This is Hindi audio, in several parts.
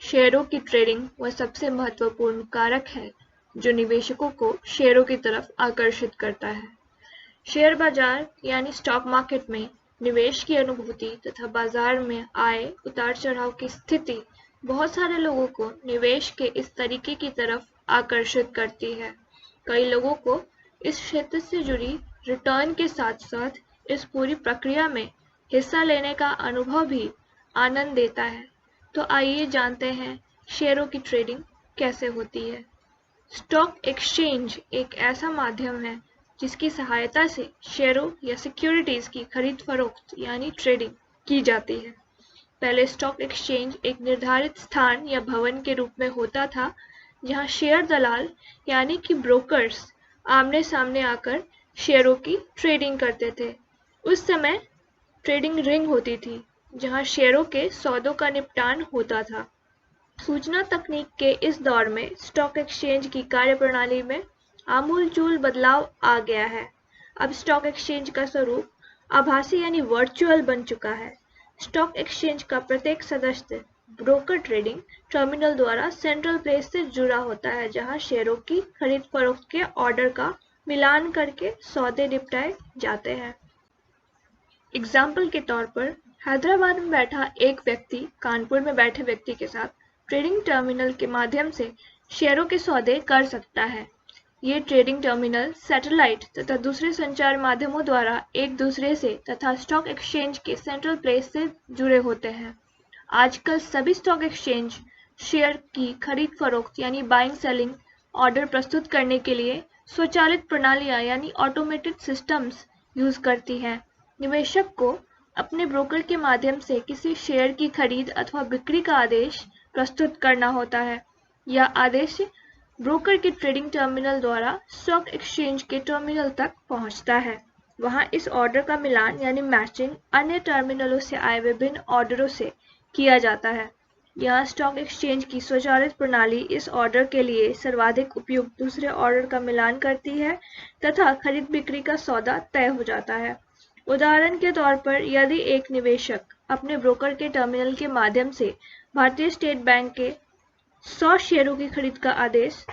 शेयरों की ट्रेडिंग वह सबसे महत्वपूर्ण कारक है जो निवेशकों को शेयरों की तरफ आकर्षित करता है। शेयर बाजार यानी स्टॉक मार्केट में निवेश की अनुभूति तथा बाजार में आए उतार चढ़ाव की स्थिति बहुत सारे लोगों को निवेश के इस तरीके की तरफ आकर्षित करती है। कई लोगों को इस क्षेत्र से जुड़ी रिटर्न के साथ साथ इस पूरी प्रक्रिया में हिस्सा लेने का अनुभव भी आनंद देता है। तो आइए जानते हैं शेयरों की ट्रेडिंग कैसे होती है। स्टॉक एक्सचेंज एक ऐसा माध्यम है जिसकी सहायता से शेयरों या सिक्योरिटीज की खरीद फरोख्त यानी ट्रेडिंग की जाती है। पहले स्टॉक एक्सचेंज एक निर्धारित स्थान या भवन के रूप में होता था जहां शेयर दलाल यानी कि ब्रोकर्स आमने सामने आकर शेयरों की ट्रेडिंग करते थे। उस समय ट्रेडिंग रिंग होती थी जहां शेयरों के सौदों का निपटान होता था। सूचना तकनीक के इस दौर में स्टॉक एक्सचेंज की कार्यप्रणाली में आमूलचूल बदलाव आ गया है। अब स्टॉक एक्सचेंज का स्वरूप आभासी यानी वर्चुअल बन चुका है। स्टॉक एक्सचेंज का प्रत्येक सदस्य ब्रोकर ट्रेडिंग टर्मिनल द्वारा सेंट्रल प्लेस से जुड़ा होता है जहां शेयरों की खरीद फरोख्त के ऑर्डर का मिलान करके सौदे निपटाए जाते हैं। एग्जाम्पल के तौर पर हैदराबाद में बैठा एक व्यक्ति कानपुर में बैठे व्यक्ति के साथ ट्रेडिंग टर्मिनल के माध्यम से शेयरों के सौदे कर सकता है। ये ट्रेडिंग टर्मिनल सैटेलाइट तथा दूसरे संचार माध्यमों द्वारा एक दूसरे से तथा स्टॉक एक्सचेंज के सेंट्रल प्लेस से जुड़े होते हैं। आजकल सभी स्टॉक एक्सचेंज शेयर की खरीद फरोख्त यानी बाइंग सेलिंग ऑर्डर प्रस्तुत करने के लिए स्वचालित प्रणालियां यानी ऑटोमेटेड सिस्टम्स यूज करती हैं। निवेशक को अपने ब्रोकर के माध्यम से किसी शेयर की खरीद अथवा बिक्री का आदेश प्रस्तुत करना होता है। यह आदेश ब्रोकर के ट्रेडिंग टर्मिनल द्वारा स्टॉक एक्सचेंज के टर्मिनल तक पहुंचता है। वहां इस ऑर्डर का मिलान यानी मैचिंग अन्य टर्मिनलों से आए विभिन्न ऑर्डरों से किया जाता है। यहाँ स्टॉक एक्सचेंज की स्वचालित प्रणाली इस ऑर्डर के लिए सर्वाधिक उपयुक्त दूसरे ऑर्डर का मिलान करती है तथा खरीद बिक्री का सौदा तय हो जाता है। उदाहरण के तौर पर यदि एक निवेशक अपने ब्रोकर के टर्मिनल के माध्यम से भारतीय स्टेट बैंक के 100 शेयरों की खरीद का आदेश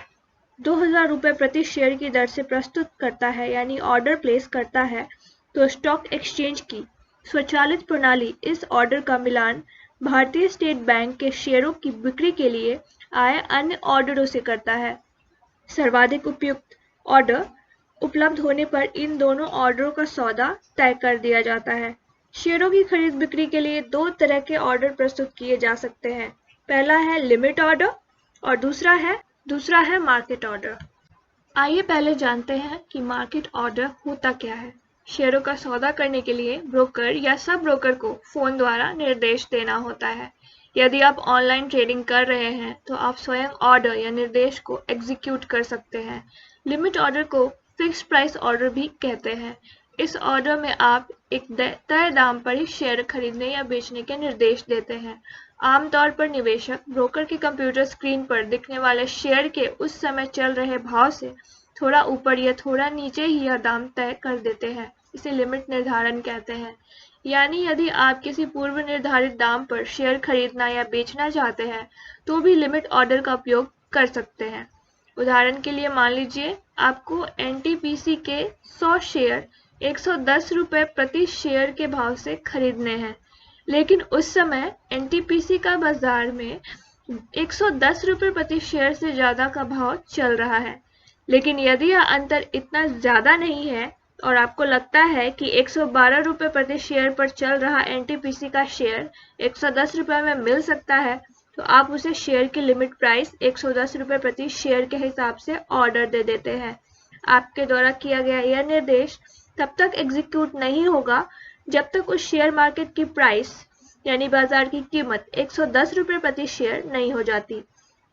2000 रुपये प्रति शेयर की दर से प्रस्तुत करता है यानी ऑर्डर प्लेस करता है, तो स्टॉक एक्सचेंज की स्वचालित प्रणाली इस ऑर्डर का मिलान भारतीय स्टेट बैंक के शेयरों की बिक्री के लिए आए अन्य ऑर्डरों से करता है। सर्वाधिक उपयुक्त ऑर्डर उपलब्ध होने पर इन दोनों ऑर्डरों का सौदा तय कर दिया जाता है। शेयरों की खरीद बिक्री के लिए दो तरह के ऑर्डर प्रस्तुत किए जा सकते हैं। पहला है लिमिट ऑर्डर और दूसरा है मार्केट ऑर्डर। आइए पहले जानते हैं कि मार्केट ऑर्डर होता क्या है। शेयरों का सौदा करने के लिए ब्रोकर या सब ब्रोकर को फोन द्वारा निर्देश देना होता है। यदि आप ऑनलाइन ट्रेडिंग कर रहे हैं तो आप स्वयं ऑर्डर या निर्देश को एग्जीक्यूट कर सकते हैं। लिमिट ऑर्डर को फिक्स प्राइस ऑर्डर भी कहते हैं। इस ऑर्डर में आप एक तय दाम पर ही शेयर खरीदने या बेचने के निर्देश देते हैं। आमतौर पर निवेशक ब्रोकर के कंप्यूटर स्क्रीन पर दिखने वाले शेयर के उस समय चल रहे भाव से थोड़ा ऊपर या थोड़ा नीचे ही यह दाम तय कर देते हैं। इसे लिमिट निर्धारण कहते हैं। यानी यदि आप किसी पूर्व निर्धारित दाम पर शेयर खरीदना या बेचना चाहते हैं तो भी लिमिट ऑर्डर का उपयोग कर सकते हैं। उदाहरण के लिए मान लीजिए आपको एनटीपीसी के 100 शेयर 110 रुपये प्रति शेयर के भाव से खरीदने हैं, लेकिन उस समय एनटीपीसी का बाजार में 110 रुपये प्रति शेयर से ज्यादा का भाव चल रहा है। लेकिन यदि यह अंतर इतना ज्यादा नहीं है और आपको लगता है कि 112 रुपये प्रति शेयर पर चल रहा एनटीपीसी का शेयर 110 रुपये में मिल सकता है, तो आप उसे शेयर की लिमिट प्राइस 110 रुपये प्रति शेयर के हिसाब से ऑर्डर दे देते हैं। आपके द्वारा किया गया यह निर्देश तब तक एग्जीक्यूट नहीं होगा जब तक उस शेयर मार्केट की प्राइस यानी बाजार की कीमत 110 रुपये प्रति शेयर नहीं हो जाती।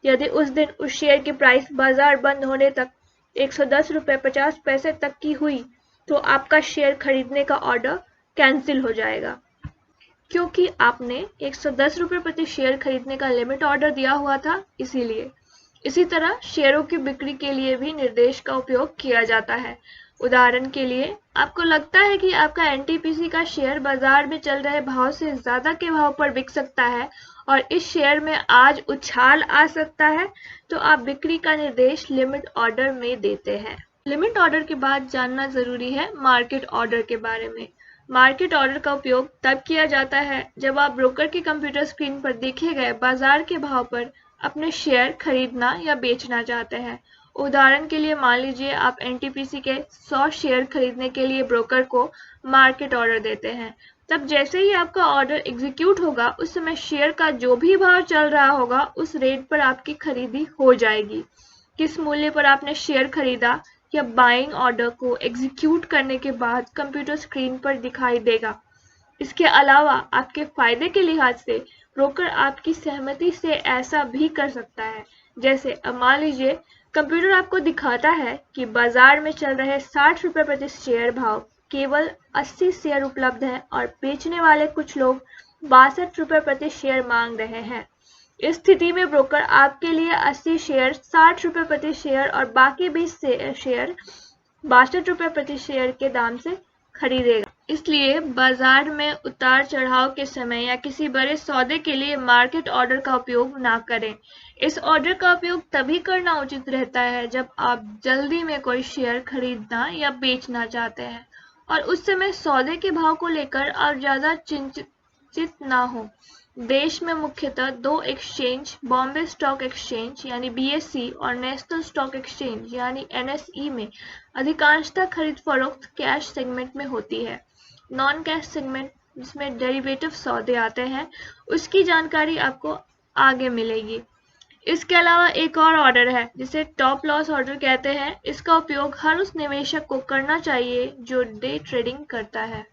यदि उस दिन उस शेयर की प्राइस बाजार बंद होने तक 110 रुपये 50 पैसे तक की हुई तो आपका शेयर खरीदने का ऑर्डर कैंसिल हो जाएगा, क्योंकि आपने 110 रुपये प्रति शेयर खरीदने का लिमिट ऑर्डर दिया हुआ था इसीलिए। इसी तरह शेयरों की बिक्री के लिए भी निर्देश का उपयोग किया जाता है। उदाहरण के लिए, आपको लगता है कि आपका एनटीपीसी का शेयर बाजार में चल रहे भाव से ज्यादा के भाव पर बिक सकता है और इस शेयर में आज उछाल आ सकता है, तो आप बिक्री का निर्देश लिमिट ऑर्डर में देते हैं। लिमिट ऑर्डर के बाद जानना जरूरी है मार्केट ऑर्डर के बारे में। मार्केट ऑर्डर का उपयोग तब किया जाता है जब आप ब्रोकर की कंप्यूटर स्क्रीन पर देखे गए बाजार के भाव पर अपने शेयर खरीदना या बेचना चाहते हैं। उदाहरण के लिए मान लीजिए आप एनटीपीसी के 100 शेयर खरीदने के लिए ब्रोकर को मार्केट ऑर्डर देते हैं। तब जैसे ही आपका ऑर्डर एग्जीक्यूट होगा, उस समय शेयर का जो भी भाव चल रहा होगा उस रेट पर आपकी खरीदी हो जाएगी। किस मूल्य पर आपने शेयर खरीदा या बाइंग ऑर्डर को एग्जीक्यूट करने के बाद कंप्यूटर स्क्रीन पर दिखाई देगा। इसके अलावा आपके फायदे के लिहाज से ब्रोकर आपकी सहमति से ऐसा भी कर सकता है। जैसे अब मान लीजिए कंप्यूटर आपको दिखाता है कि बाजार में चल रहे 60 रुपये प्रति शेयर भाव केवल 80 शेयर उपलब्ध है और बेचने वाले कुछ लोग 62 रुपये प्रति शेयर मांग रहे हैं। इस स्थिति में ब्रोकर आपके लिए 80 शेयर 60 रुपये प्रति शेयर और बाकी 20 शेयर 62 रुपये प्रति शेयर के दाम से खरीदेगा। इसलिए बाजार में उतार चढ़ाव के समय या किसी बड़े सौदे के लिए मार्केट ऑर्डर का उपयोग ना करें। इस ऑर्डर का उपयोग तभी करना उचित रहता है जब आप जल्दी में कोई शेयर खरीदना या बेचना चाहते हैं और उस समय सौदे के भाव को लेकर आप ज्यादा चिंतित ना हो। देश में मुख्यतः 2 एक्सचेंज, बॉम्बे स्टॉक एक्सचेंज यानी बीएसई और नेशनल स्टॉक एक्सचेंज यानी एनएसई में अधिकांशतः खरीद फरोख्त कैश सेगमेंट में होती है। नॉन कैश सेगमेंट जिसमें डेरिवेटिव सौदे आते हैं, उसकी जानकारी आपको आगे मिलेगी। इसके अलावा एक और ऑर्डर है जिसे टॉप लॉस ऑर्डर कहते हैं। इसका उपयोग हर उस निवेशक को करना चाहिए जो डे ट्रेडिंग करता है।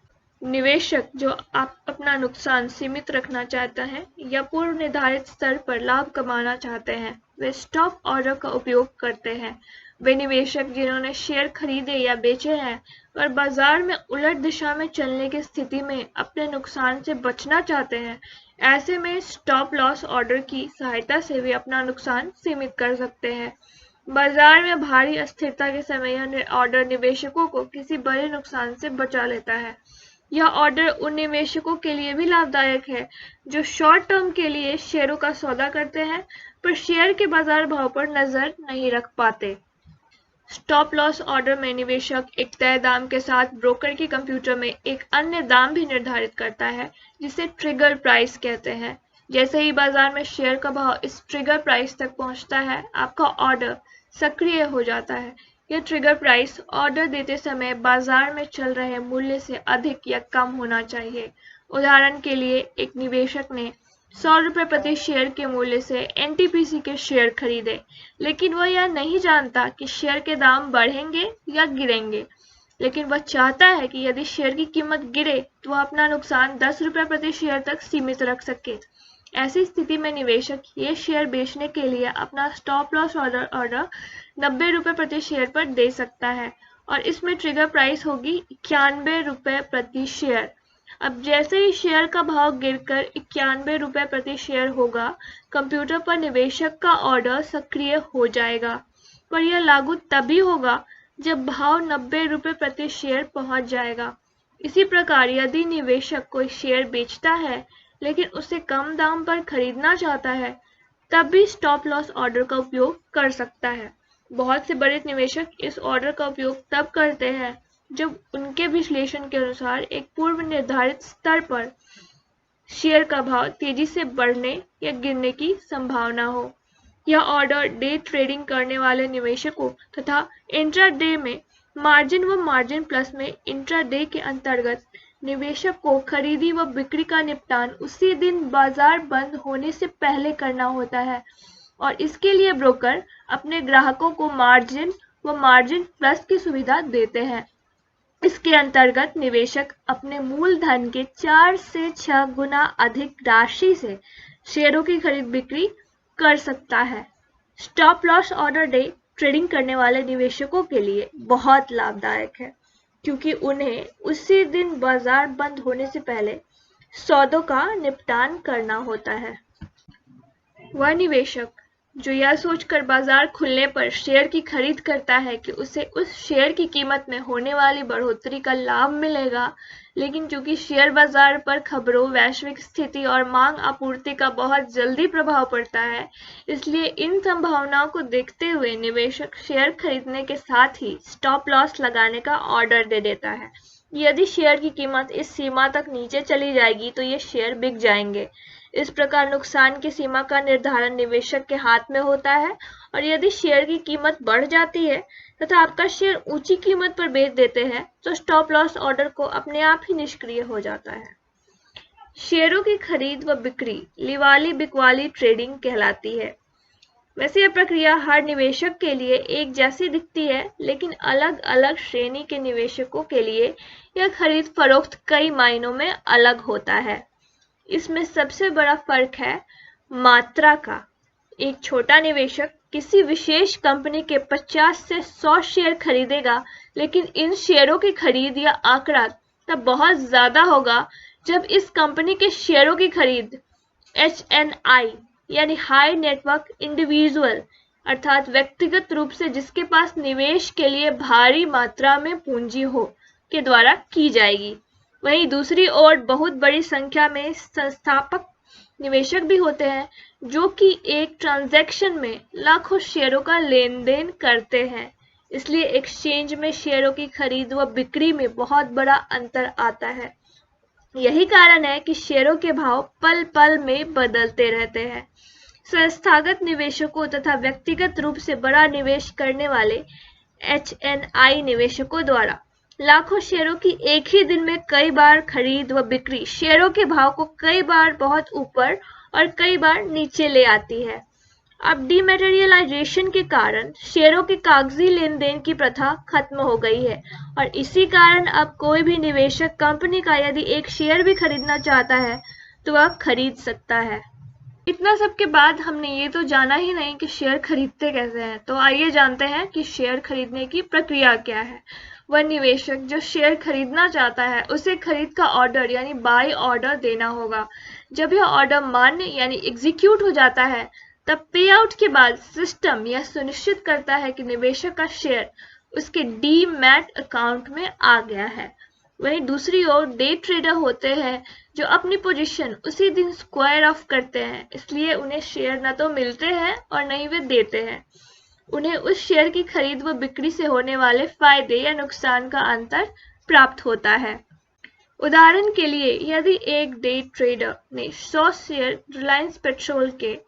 निवेशक जो आप अपना नुकसान सीमित रखना चाहता है या पूर्व निर्धारित स्तर पर लाभ कमाना चाहते हैं, वे स्टॉप ऑर्डर का उपयोग करते हैं। वे निवेशक जिन्होंने शेयर खरीदे या बेचे हैं और बाजार में उलट दिशा में चलने की स्थिति में अपने नुकसान से बचना चाहते हैं, ऐसे में स्टॉप लॉस ऑर्डर की सहायता से वे अपना नुकसान सीमित कर सकते हैं। बाजार में भारी अस्थिरता के समय यह ऑर्डर निवेशकों को किसी बड़े नुकसान से बचा लेता है। यह ऑर्डर उन निवेशकों के लिए भी लाभदायक है जो शॉर्ट टर्म के लिए शेयरों का सौदा करते हैं पर शेयर के बाजार भाव पर नजर नहीं रख पाते। स्टॉप लॉस ऑर्डर में निवेशक एक तय दाम के साथ ब्रोकर की कंप्यूटर में एक अन्य दाम भी निर्धारित करता है जिसे ट्रिगर प्राइस कहते हैं। जैसे ही बाजार में शेयर का भाव इस ट्रिगर प्राइस तक पहुंचता है, आपका ऑर्डर सक्रिय हो जाता है। यह ट्रिगर प्राइस ऑर्डर देते समय बाजार में चल रहे मूल्य से अधिक या कम होना चाहिए। उदाहरण के लिए एक निवेशक ने 100 रुपये प्रति शेयर के मूल्य से एनटीपीसी के शेयर खरीदे, लेकिन वह यह नहीं जानता कि शेयर के दाम बढ़ेंगे या गिरेंगे। लेकिन वह चाहता है कि यदि शेयर की कीमत गिरे तो वह अपना नुकसान 10 रुपये प्रति शेयर तक सीमित रख सके। ऐसी स्थिति में निवेशक ये शेयर बेचने के लिए अपना स्टॉप लॉस ऑर्डर 90 रुपये प्रति शेयर पर दे सकता है और इसमें ट्रिगर प्राइस होगी 91 रुपये प्रति शेयर। अब जैसे ही शेयर का भाव गिरकर 91 रुपये प्रति शेयर होगा, कंप्यूटर पर निवेशक का ऑर्डर सक्रिय हो जाएगा, पर यह लागू तभी होगा जब भाव 90 रुपये प्रति शेयर पहुंच जाएगा। इसी प्रकार यदि निवेशक कोई शेयर बेचता है लेकिन उसे कम दाम पर खरीदना चाहता है, तब भी स्टॉप लॉस ऑर्डर का उपयोग कर सकता है। बहुत से बड़े निवेशक इस ऑर्डर का उपयोग तब करते हैं जब उनके विश्लेषण के अनुसार एक पूर्व निर्धारित स्तर पर शेयर का भाव तेजी से बढ़ने या गिरने की संभावना हो। यह ऑर्डर डे ट्रेडिंग करने वाले निवेशकों तथा इंट्राडे में मार्जिन व मार्जिन प्लस में इंट्राडे के अंतर्गत निवेशक को खरीदी व बिक्री का निपटान उसी दिन बाजार बंद होने से पहले करना होता है और इसके लिए ब्रोकर अपने ग्राहकों को मार्जिन व मार्जिन प्लस की सुविधा देते हैं। इसके अंतर्गत निवेशक अपने मूलधन के 4 से 6 गुना अधिक राशि से शेयरों की खरीद बिक्री कर सकता है। Stop loss order day trading करने वाले निवेशकों के लिए बहुत लाभदायक है क्योंकि उन्हें उसी दिन बाजार बंद होने से पहले सौदों का निपटान करना होता है। वह निवेशक जो यह सोचकर बाजार खुलने पर शेयर की खरीद करता है कि उसे उस शेयर की कीमत में होने वाली बढ़ोतरी का लाभ मिलेगा, लेकिन चूंकि शेयर बाजार पर खबरों, वैश्विक स्थिति और मांग आपूर्ति का बहुत जल्दी प्रभाव पड़ता है, इसलिए इन संभावनाओं को देखते हुए निवेशक शेयर खरीदने के साथ ही स्टॉप लॉस लगाने का ऑर्डर दे देता है। यदि शेयर की कीमत इस सीमा तक नीचे चली जाएगी तो ये शेयर बिक जाएंगे। इस प्रकार नुकसान की सीमा का निर्धारण निवेशक के हाथ में होता है, और यदि शेयर की कीमत बढ़ जाती है तथा आपका शेयर ऊंची कीमत पर बेच देते हैं तो स्टॉप लॉस ऑर्डर को अपने आप ही निष्क्रिय हो जाता है। शेयरों की खरीद व बिक्री लिवाली बिकवाली ट्रेडिंग कहलाती है। वैसे यह प्रक्रिया हर निवेशक के लिए एक जैसी दिखती है, लेकिन अलग अलग श्रेणी के निवेशकों के लिए यह खरीद फरोख्त कई मायनों में अलग होता है। इसमें सबसे बड़ा फर्क है मात्रा का। एक छोटा निवेशक किसी विशेष कंपनी के 50 से 100 शेयर खरीदेगा, लेकिन इन शेयरों की खरीद या आंकड़ा तब बहुत ज्यादा होगा जब इस कंपनी के शेयरों की खरीद HNI यानी हाई नेटवर्क इंडिविजुअल अर्थात व्यक्तिगत रूप से जिसके पास निवेश के लिए भारी मात्रा में पूंजी हो के द्वारा की जाएगी। वहीं दूसरी ओर बहुत बड़ी संख्या में संस्थापक निवेशक भी होते हैं जो कि एक ट्रांजैक्शन में लाखों शेयरों का लेन देन करते हैं। इसलिए एक्सचेंज में शेयरों की खरीद व बिक्री में बहुत बड़ा अंतर आता है। यही कारण है कि शेयरों के भाव पल पल में बदलते रहते हैं। संस्थागत निवेशकों तथा व्यक्तिगत रूप से बड़ा निवेश करने वाले HNI निवेशकों द्वारा लाखों शेयरों की एक ही दिन में कई बार खरीद व बिक्री शेयरों के भाव को कई बार बहुत ऊपर और कई बार नीचे ले आती है। अब डीमैटेरियलाइजेशन के कारण शेयरों के कागजी लेन देन की प्रथा खत्म हो गई है, और इसी कारण अब कोई भी निवेशक कंपनी का यदि एक शेयर भी खरीदना चाहता है तो वह खरीद सकता है। इतना सब के बाद हमने ये तो जाना ही नहीं कि शेयर खरीदते कैसे हैं, तो आइए जानते हैं कि शेयर खरीदने की प्रक्रिया क्या है। वह निवेशक जो शेयर खरीदना चाहता है उसे खरीद का ऑर्डर यानी बाय ऑर्डर देना होगा। जब यह ऑर्डर मान्य यानी एग्जीक्यूट हो जाता है तब पे आउट के बाद सिस्टम यह सुनिश्चित करता है कि निवेशक का शेयर उसके डीमैट अकाउंट में आ गया है। वहीं दूसरी ओर डे ट्रेडर होते हैं जो अपनी पोजीशन उसी दिन स्क्वायर ऑफ करते हैं, इसलिए उन्हें शेयर न तो मिलते हैं और न ही वे देते हैं। उन्हें उस शेयर की खरीद व बिक्री से होने वाले फायदे या नुकसान का अंतर प्राप्त होता है। उदाहरण के लिए यदि एक डे ट्रेडर ने 100 शेयर रिलायंस पेट्रोल के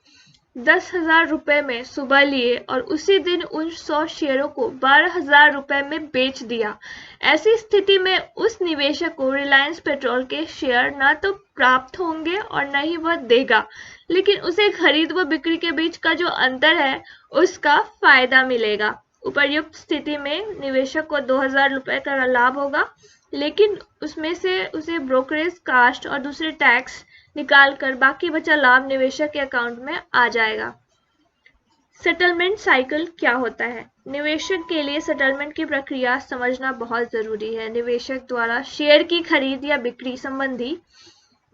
10,000 रुपए में सुबह लिए और उसी दिन उन 100 शेयरों को 12,000 रुपए में बेच दिया, ऐसी स्थिति में उस निवेशक को रिलायंस पेट्रोल के शेयर न तो प्राप्त होंगे और न ही वह देगा, लेकिन उसे खरीद व बिक्री के बीच का जो अंतर है उसका फायदा मिलेगा। उपर्युक्त स्थिति में निवेशक को 2,000 रुपए का लाभ होगा, लेकिन उसमें से उसे ब्रोकरेज कास्ट और दूसरे टैक्स निकाल कर बाकी बचा लाभ निवेशक के अकाउंट में आ जाएगा। सेटलमेंट साइकिल क्या होता है? निवेशक के लिए सेटलमेंट की प्रक्रिया समझना बहुत जरूरी है। निवेशक द्वारा शेयर की खरीद या बिक्री संबंधी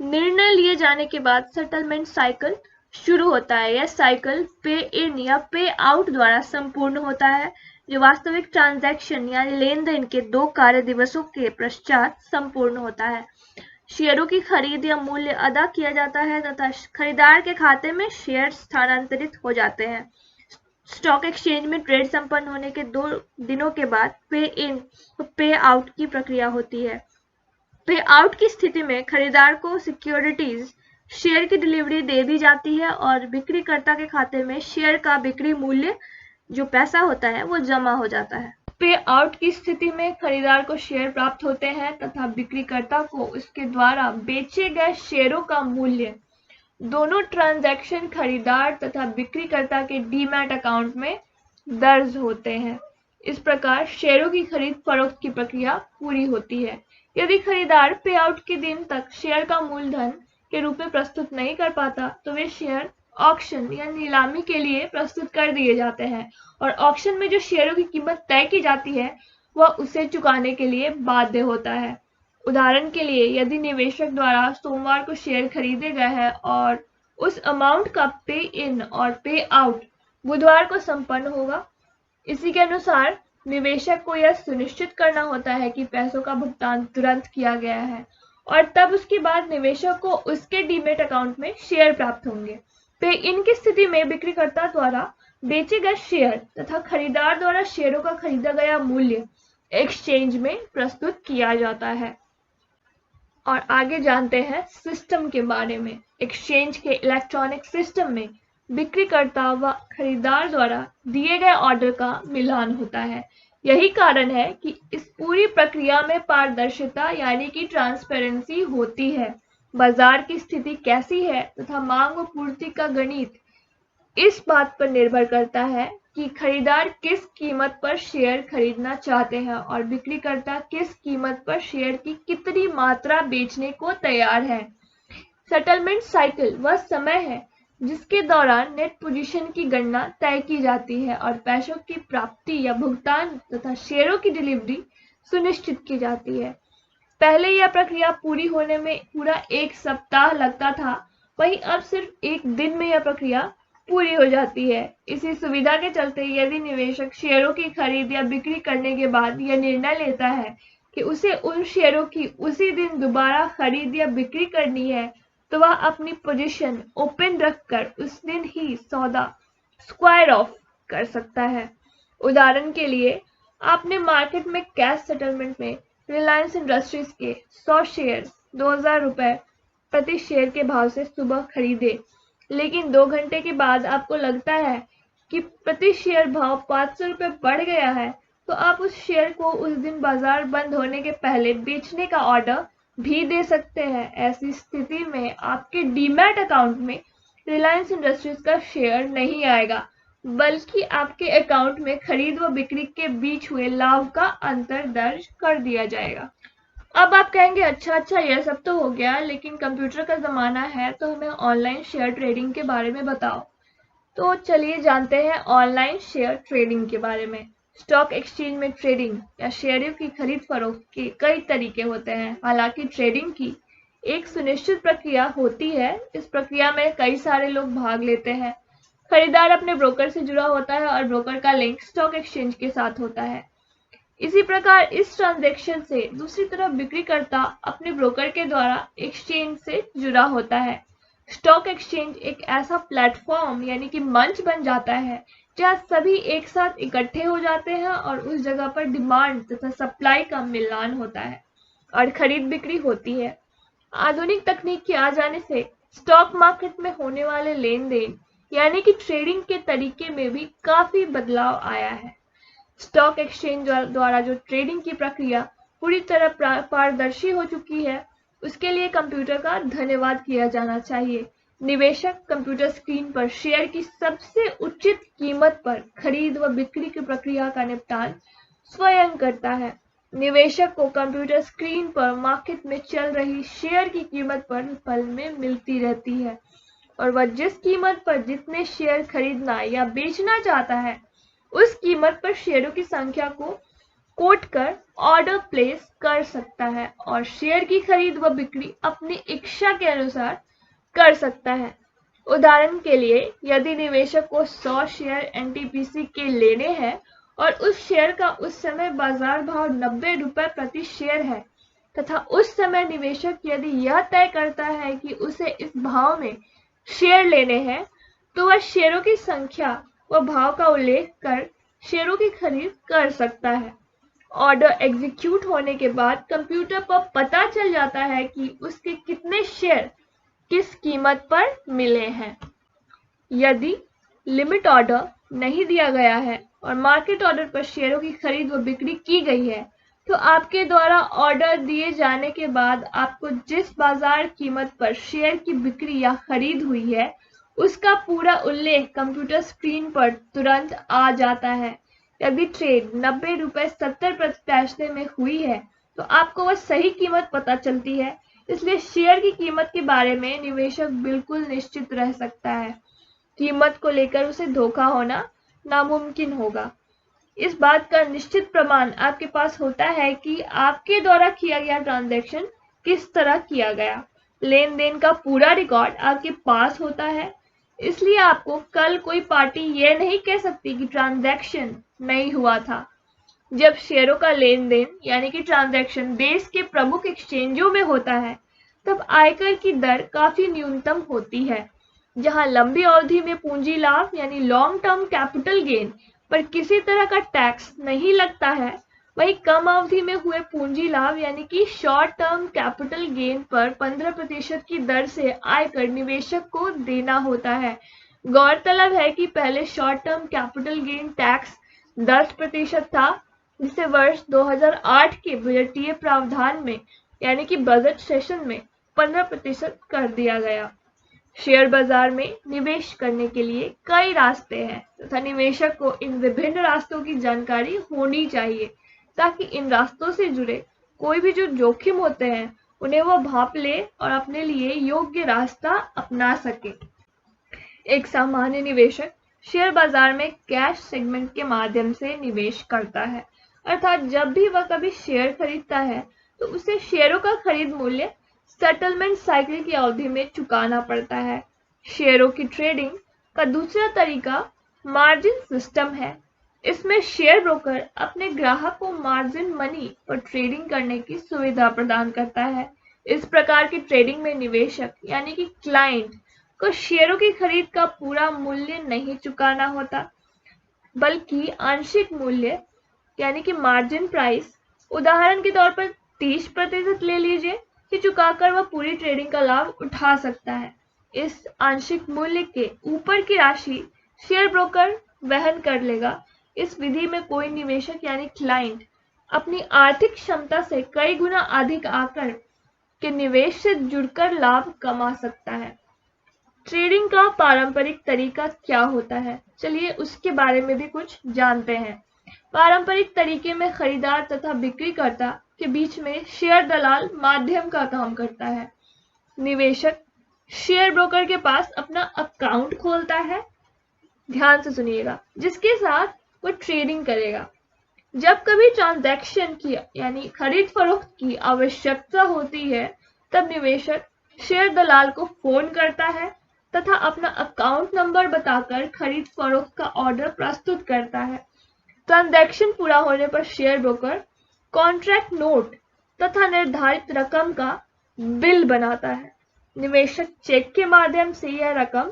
निर्णय लिए जाने के बाद सेटलमेंट साइकिल शुरू होता है। यह साइकिल पे इन या पे आउट द्वारा संपूर्ण होता है, जो वास्तविक ट्रांजैक्शन यानी लेन देन के 2 कार्य दिवसों के पश्चात संपूर्ण होता है। शेयरों की खरीद या मूल्य अदा किया जाता है तथा खरीदार के खाते में शेयर स्थानांतरित हो जाते हैं। स्टॉक एक्सचेंज में ट्रेड संपन्न होने के 2 दिनों के बाद पे इन पे आउट की प्रक्रिया होती है। पे आउट की स्थिति में खरीदार को सिक्योरिटीज शेयर की डिलीवरी दे दी जाती है और बिक्रीकर्ता के खाते में शेयर का बिक्री मूल्य जो पैसा होता है वो जमा हो जाता है। पे आउट की स्थिति में खरीदार को शेयर प्राप्त होते हैं तथा बिक्रीकर्ता को उसके द्वारा बेचे गए शेयरों का मूल्य दोनों ट्रांजैक्शन खरीदार तथा बिक्रीकर्ता के डीमैट अकाउंट में दर्ज होते हैं। इस प्रकार शेयरों की खरीद फरोख्त की प्रक्रिया पूरी होती है। यदि खरीदार पे आउट के दिन तक शेयर का मूलधन के रूप में प्रस्तुत नहीं कर पाता तो वे शेयर ऑक्शन या नीलामी के लिए प्रस्तुत कर दिए जाते हैं, और ऑक्शन में जो शेयरों की कीमत तय की जाती है वह उसे चुकाने के लिए बाध्य होता है। उदाहरण के लिए यदि निवेशक द्वारा सोमवार को शेयर खरीदे गए हैं और उस अमाउंट का पे इन और पे आउट बुधवार को संपन्न होगा। इसी के अनुसार निवेशक को यह सुनिश्चित करना होता है कि पैसों का भुगतान तुरंत किया गया है और तब उसके बाद निवेशक को उसके डीमेट अकाउंट में शेयर प्राप्त होंगे। पे इन की स्थिति में बिक्रीकर्ता द्वारा बेचे गए शेयर तथा खरीदार द्वारा शेयरों का खरीदा गया मूल्य एक्सचेंज में प्रस्तुत किया जाता है। और आगे जानते हैं सिस्टम के बारे में। एक्सचेंज के इलेक्ट्रॉनिक सिस्टम में बिक्रीकर्ता व खरीदार द्वारा दिए गए ऑर्डर का मिलान होता है। यही कारण है कि इस पूरी प्रक्रिया में पारदर्शिता यानी कि ट्रांसपेरेंसी होती है। बाजार की स्थिति कैसी है तथा मांग व पूर्ति का गणित इस बात पर निर्भर करता है कि खरीदार किस कीमत पर शेयर खरीदना चाहते हैं और बिक्रीकर्ता किस कीमत पर शेयर की कितनी मात्रा बेचने को तैयार है। सेटलमेंट साइकिल वह समय है जिसके दौरान नेट पोजीशन की गणना तय की जाती है और पैसों की प्राप्ति या भुगतान तथा शेयरों की डिलीवरी सुनिश्चित की जाती है। पहले यह प्रक्रिया पूरी होने में पूरा 1 सप्ताह लगता था, वहीं अब सिर्फ 1 दिन में यह प्रक्रिया पूरी हो जाती है। इसी सुविधा के चलते यदि निवेशक शेयरों की खरीद या बिक्री करने के बाद यह निर्णय लेता है कि उसे उन शेयरों की उसी दिन दोबारा खरीद या बिक्री करनी है, तो वह अपनी पोजीशन ओपन रखकर उस दिन ही सौदा स्क्वायर ऑफ कर सकता है। उदाहरण के लिए, आपने मार्केट में कैश सेटलमेंट में रिलायंस इंडस्ट्रीज के 100 शेयर 2000 रुपए प्रति शेयर के भाव से सुबह खरीदे, लेकिन 2 घंटे के बाद आपको लगता है कि प्रति शेयर भाव 500 रुपए बढ़ गया है, तो आप उस शेयर को उस दिन बाजार बंद होने के पहले बेचने का ऑर्डर भी दे सकते हैं। ऐसी स्थिति में आपके डीमैट अकाउंट में रिलायंस इंडस्ट्रीज का शेयर नहीं आएगा, बल्कि आपके अकाउंट में खरीद व बिक्री के बीच हुए लाभ का अंतर दर्ज कर दिया जाएगा। अब आप कहेंगे अच्छा यह सब तो हो गया, लेकिन कंप्यूटर का ज़माना है तो हमें ऑनलाइन शेयर ट्रेडिंग के बारे में बताओ। तो चलिए जानते हैं ऑनलाइन शेयर ट्रेडिंग के बारे में। स्टॉक एक्सचेंज में ट्रेडिंग या शेयरों की खरीद फरोख्त के कई तरीके होते हैं। हालांकि ट्रेडिंग की एक सुनिश्चित प्रक्रिया होती है। इस प्रक्रिया में कई सारे लोग भाग लेते हैं। खरीदार अपने ब्रोकर से जुड़ा होता है और ब्रोकर का लिंक स्टॉक एक्सचेंज के साथ होता है। इसी प्रकार इस ट्रांजैक्शन से दूसरी तरफ बिक्रीकर्ता अपने ब्रोकर के द्वारा एक्सचेंज से जुड़ा होता है। स्टॉक एक्सचेंज एक ऐसा प्लेटफॉर्म यानी कि मंच बन जाता है जहां सभी एक साथ इकट्ठे हो जाते हैं और उस जगह पर डिमांड तथा सप्लाई का मिलान होता है और खरीद बिक्री होती है। आधुनिक तकनीक के आ जाने से स्टॉक मार्केट में होने वाले लेन देन यानी कि ट्रेडिंग के तरीके में भी काफी बदलाव आया है। स्टॉक एक्सचेंज द्वारा जो ट्रेडिंग की प्रक्रिया पूरी तरह पारदर्शी हो चुकी है, उसके लिए कंप्यूटर का धन्यवाद किया जाना चाहिए। निवेशक कंप्यूटर स्क्रीन पर शेयर की सबसे उचित कीमत पर खरीद व बिक्री की प्रक्रिया का निपटान स्वयं करता है। निवेशक को कंप्यूटर स्क्रीन पर मार्केट में चल रही शेयर की कीमत पर पल में मिलती रहती है और वह जिस कीमत पर जितने शेयर खरीदना या बेचना चाहता है, उस कीमत पर शेयरों की संख्या को कोट कर ऑर्डर प्लेस कर सकता है और शेयर की खरीद व बिक्री अपनी इच्छा के अनुसार कर सकता है। उदाहरण के लिए, यदि निवेशक को 100 शेयर एनटीपीसी के लेने हैं और उस शेयर का उस समय बाजार भाव 90 रुपए प्रति शेयर है तथा उस समय निवेशक यदि यह तय करता है कि उसे इस भाव में शेयर लेने हैं, तो वह शेयरों की संख्या व भाव का उल्लेख कर शेयरों की खरीद कर सकता है। ऑर्डर एग्जीक्यूट होने के बाद कंप्यूटर पर पता चल जाता है कि उसके कितने शेयर किस कीमत पर मिले हैं। यदि लिमिट ऑर्डर नहीं दिया गया है और मार्केट ऑर्डर पर शेयरों की खरीद व बिक्री की गई है, तो आपके द्वारा ऑर्डर दिए जाने के बाद आपको जिस बाजार कीमत पर शेयर की बिक्री या खरीद हुई है, उसका पूरा उल्लेख कंप्यूटर स्क्रीन पर तुरंत आ जाता है। यदि ट्रेड 90 रुपए 70 पैसे में हुई है, तो आपको वह सही कीमत पता चलती है। इसलिए शेयर की कीमत के बारे में निवेशक बिल्कुल निश्चित रह सकता है। कीमत को लेकर उसे धोखा होना नामुमकिन होगा। इस बात का निश्चित प्रमाण आपके पास होता है कि आपके द्वारा किया गया ट्रांजैक्शन किस तरह किया गया। लेन देन का पूरा रिकॉर्ड आपके पास होता है। इसलिए आपको कल कोई पार्टी ये नहीं कह सकती कि ट्रांजैक्शन नहीं हुआ था। जब शेयरों का लेन देन यानी कि ट्रांजैक्शन देश के प्रमुख एक्सचेंजों में होता है, तब आयकर की दर काफी न्यूनतम होती है। जहां लंबी अवधि में पूंजी लाभ यानी लॉन्ग टर्म कैपिटल गेन पर किसी तरह का टैक्स नहीं लगता है, वहीं कम अवधि में हुए पूंजी लाभ यानी कि शॉर्ट टर्म कैपिटल गेन पर 15% की दर से आयकर निवेशक को देना होता है। गौरतलब है कि पहले short term capital gain tax 10% था, जिसे वर्ष 2008 के बजटीय प्रावधान में यानी कि बजट सेशन में 15% कर दिया गया। शेयर बाजार में निवेश करने के लिए कई रास्ते हैं तथा निवेशक को इन विभिन्न रास्तों की जानकारी होनी चाहिए, ताकि इन रास्तों से जुड़े कोई भी जो जोखिम होते हैं उन्हें वो भांप ले और अपने लिए योग्य रास्ता अपना सके। एक सामान्य निवेशक शेयर बाजार में कैश सेगमेंट के माध्यम से निवेश करता है, अर्थात जब भी वह कभी शेयर खरीदता है तो उसे शेयरों का खरीद मूल्य सेटलमेंट साइकिल की अवधि में चुकाना पड़ता है। शेयरों की ट्रेडिंग का दूसरा तरीका मार्जिन सिस्टम है। इसमें शेयर ब्रोकर अपने ग्राहक को मार्जिन मनी पर ट्रेडिंग करने की सुविधा प्रदान करता है। इस प्रकार की ट्रेडिंग में निवेशक यानी कि क्लाइंट को शेयरों की खरीद का पूरा मूल्य नहीं चुकाना होता, बल्कि आंशिक मूल्य यानी कि मार्जिन प्राइस, उदाहरण के तौर पर 30% ले लीजिए, कि चुकाकर वह पूरी ट्रेडिंग का लाभ उठा सकता है। इस आंशिक मूल्य के ऊपर की राशि शेयर ब्रोकर वहन कर लेगा। इस विधि में कोई निवेशक यानी क्लाइंट अपनी आर्थिक क्षमता से कई गुना अधिक आकर के निवेश से जुड़कर लाभ कमा सकता है। ट्रेडिंग का पारंपरिक तरीका क्या होता है, चलिए उसके बारे में भी कुछ जानते हैं। पारंपरिक तरीके में खरीदार तथा बिक्रीकर्ता के बीच में शेयर दलाल माध्यम का काम करता है। निवेशक शेयर ब्रोकर के पास अपना अकाउंट खोलता है, ध्यान से सुनिएगा, जिसके साथ वो ट्रेडिंग करेगा। जब कभी ट्रांजैक्शन की यानी खरीद फरोख्त की आवश्यकता होती है, तब निवेशक शेयर दलाल को फोन करता है तथा अपना अकाउंट नंबर बताकर खरीद फरोख्त का ऑर्डर प्रस्तुत करता है। ट्रांजैक्शन पूरा होने पर शेयर ब्रोकर कॉन्ट्रैक्ट नोट तथा निर्धारित रकम का बिल बनाता है। निवेशक चेक के माध्यम से यह रकम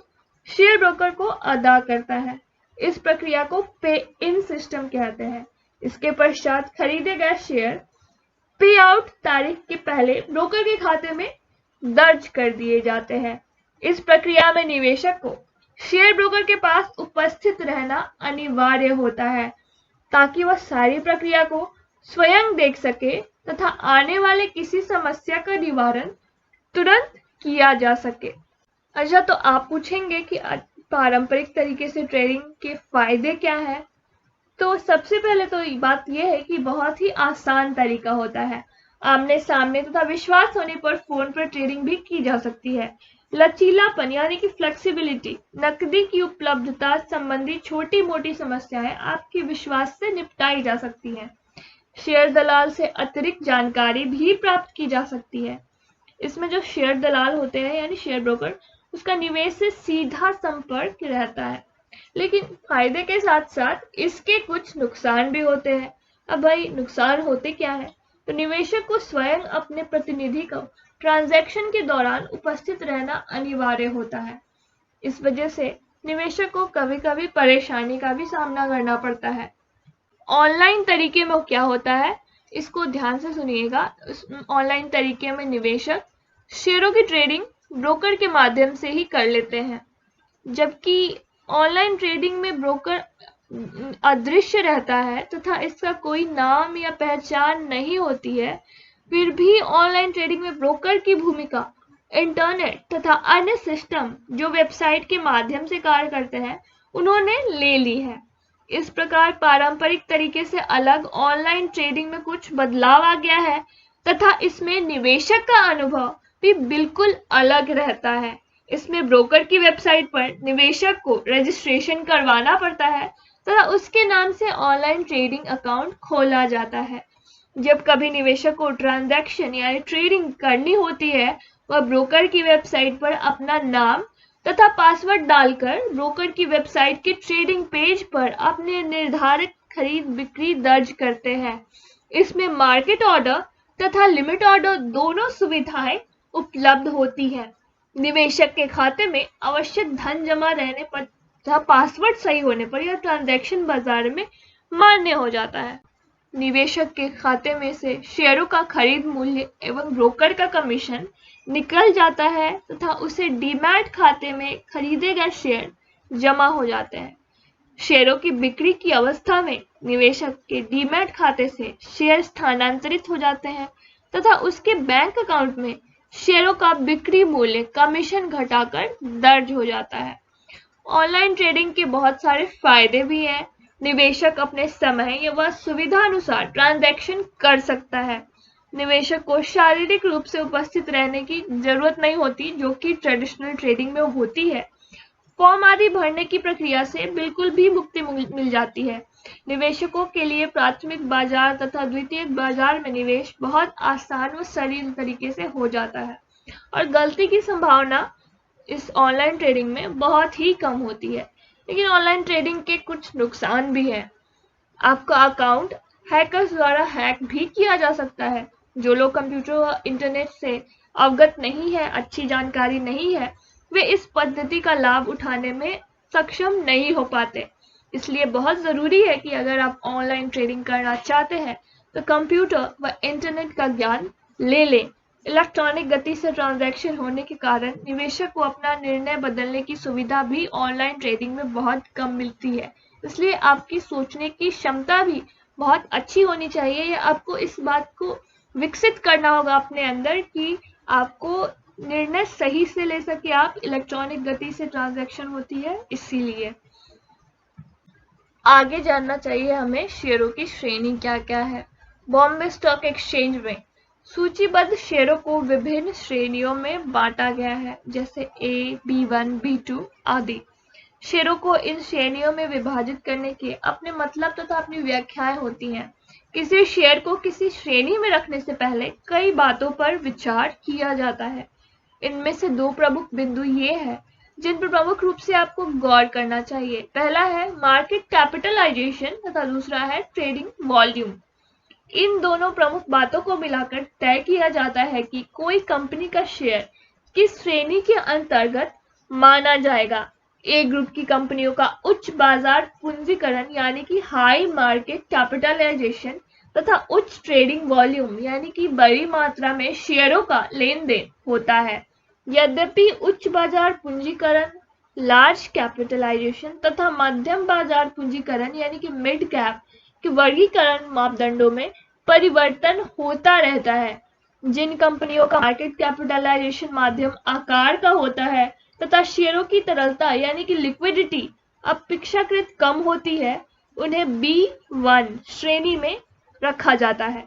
शेयर ब्रोकर को अदा करता है। इस प्रक्रिया को पे इन सिस्टम कहते हैं। इसके पश्चात खरीदे गए शेयर पे आउट तारीख के पहले ब्रोकर के खाते में दर्ज कर दिए जाते हैं। इस प्रक्रिया में निवेशक को शेयर ब्रोकर के पास उपस्थित रहना अनिवार्य होता है, ताकि वह सारी प्रक्रिया को स्वयं देख सके तथा आने वाले किसी समस्या का निवारण तुरंत किया जा सके। अच्छा, तो आप पूछेंगे कि पारंपरिक तरीके से ट्रेडिंग के फायदे क्या है? तो सबसे पहले तो बात यह है कि बहुत ही आसान तरीका होता है। आमने सामने तथा विश्वास होने पर फोन पर ट्रेडिंग भी की जा सकती है। लचीलापन यानी कि फ्लेक्सिबिलिटी, नकदी की उपलब्धता संबंधी छोटी मोटी समस्याएं आपके विश्वास से निपटाई जा सकती हैं। शेयर दलाल से अतिरिक्त जानकारी भी प्राप्त की जा सकती है। इसमें जो शेयर दलाल होते हैं यानी शेयर ब्रोकर, उसका निवेश से सीधा संपर्क रहता है। लेकिन फायदे के साथ साथ इसके कुछ नुकसान भी होते हैं। अब भाई नुकसान होते क्या है? तो निवेशक को स्वयं अपने प्रतिनिधि को ट्रांजैक्शन के दौरान उपस्थित रहना अनिवार्य होता है। इस वजह से निवेशक को कभी कभी परेशानी का भी सामना करना पड़ता है। ऑनलाइन तरीके में क्या होता है, इसको ध्यान से सुनिएगा। ऑनलाइन तरीके में निवेशक शेयरों की ट्रेडिंग ब्रोकर के माध्यम से ही कर लेते हैं, जबकि ऑनलाइन ट्रेडिंग में ब्रोकर अदृश्य रहता है तथा इसका कोई नाम या पहचान नहीं होती है। फिर भी ऑनलाइन ट्रेडिंग में ब्रोकर की भूमिका इंटरनेट तथा अन्य सिस्टम जो वेबसाइट के माध्यम से कार्य करते हैं, उन्होंने ले ली है। इस प्रकार पारंपरिक तरीके से अलग ऑनलाइन ट्रेडिंग में कुछ बदलाव आ गया है तथा इसमें निवेशक का अनुभव भी बिल्कुल अलग रहता है। इसमें ब्रोकर की वेबसाइट पर निवेशक को रजिस्ट्रेशन करवाना पड़ता है तथा उसके नाम से ऑनलाइन ट्रेडिंग अकाउंट खोला जाता है। जब कभी निवेशक को ट्रांजैक्शन यानी ट्रेडिंग करनी होती है, वह ब्रोकर की वेबसाइट पर अपना नाम तथा पासवर्ड डालकर ब्रोकर की वेबसाइट के ट्रेडिंग पेज पर अपने निर्धारित खरीद बिक्री दर्ज करते हैं। इसमें मार्केट ऑर्डर तथा लिमिट ऑर्डर दोनों सुविधाएं उपलब्ध होती हैं। निवेशक के खाते में आवश्यक धन जमा रहने पर तथा पासवर्ड सही होने पर यह ट्रांजैक्शन बाजार में मान्य हो जाता है। निवेशक के खाते में से शेयरों का खरीद मूल्य एवं ब्रोकर का कमीशन निकल जाता है तथा उसे डीमैट खाते में खरीदे गए शेयर जमा हो जाते हैं। शेयरों की बिक्री की अवस्था में निवेशक के डीमैट खाते से शेयर स्थानांतरित हो जाते हैं तथा उसके बैंक अकाउंट में शेयरों का बिक्री मूल्य कमीशन घटाकर दर्ज हो जाता है। ऑनलाइन ट्रेडिंग के बहुत सारे फायदे भी हैं। निवेशक अपने समय एवं सुविधा अनुसार ट्रांजैक्शन कर सकता है। निवेशक को शारीरिक रूप से उपस्थित रहने की जरूरत नहीं होती, जो कि ट्रेडिशनल ट्रेडिंग में होती है। फॉर्म आदि भरने की प्रक्रिया से बिल्कुल भी मुक्ति मिल जाती है। निवेशकों के लिए प्राथमिक बाजार तथा द्वितीयक बाजार में निवेश बहुत आसान व सरल तरीके से हो जाता है और गलती की संभावना इस ऑनलाइन ट्रेडिंग में बहुत ही कम होती है। लेकिन ऑनलाइन ट्रेडिंग के कुछ नुकसान भी हैं। आपका अकाउंट हैकर्स द्वारा हैक भी किया जा सकता है। जो लोग कंप्यूटर और इंटरनेट से अवगत नहीं है, अच्छी जानकारी नहीं है, वे इस पद्धति का लाभ उठाने में सक्षम नहीं हो पाते। इसलिए बहुत जरूरी है कि अगर आप ऑनलाइन ट्रेडिंग करना चाहते हैं तो कंप्यूटर व इंटरनेट का ज्ञान ले लें। इलेक्ट्रॉनिक गति से ट्रांजैक्शन होने के कारण निवेशक को अपना निर्णय बदलने की सुविधा भी ऑनलाइन ट्रेडिंग में बहुत कम मिलती है। इसलिए आपकी सोचने की क्षमता भी बहुत अच्छी होनी चाहिए या आपको इस बात को विकसित करना होगा अपने अंदर कि आपको निर्णय सही से ले सके आप। इलेक्ट्रॉनिक गति से ट्रांजैक्शन होती है, इसीलिए आगे जानना चाहिए हमें शेयरों की श्रेणी क्या क्या है। बॉम्बे स्टॉक एक्सचेंज में सूचीबद्ध शेयरों को विभिन्न श्रेणियों में बांटा गया है, जैसे A, B1, B2 आदि। शेयरों को इन श्रेणियों में विभाजित करने के अपने मतलब तथा अपनी व्याख्याएं होती हैं। किसी शेयर को किसी श्रेणी में रखने से पहले कई बातों पर विचार किया जाता है। इनमें से दो प्रमुख बिंदु ये हैं जिन पर प्रमुख रूप से आपको गौर करना चाहिए। पहला है मार्केट कैपिटलाइजेशन तथा दूसरा है ट्रेडिंग वॉल्यूम। इन दोनों प्रमुख बातों को मिलाकर तय किया जाता है कि कोई कंपनी का शेयर किस श्रेणी के अंतर्गत माना जाएगा। ए ग्रुप की कंपनियों का उच्च बाजार पूंजीकरण यानी कि हाई मार्केट कैपिटलाइजेशन तथा उच्च ट्रेडिंग वॉल्यूम यानी कि बड़ी मात्रा में शेयरों का लेन देन होता है। यद्यपि उच्च बाजार पूंजीकरण, लार्ज कैपिटलाइजेशन तथा मध्यम बाजार पूंजीकरण यानी कि मिड कैप के वर्गीकरण मापदंडों में परिवर्तन होता रहता है। जिन कंपनियों का मार्केट कैपिटलाइजेशन माध्यम आकार का होता है तथा शेयरों की तरलता यानी कि लिक्विडिटी अपेक्षाकृत कम होती है, उन्हें B1 श्रेणी में रखा जाता है।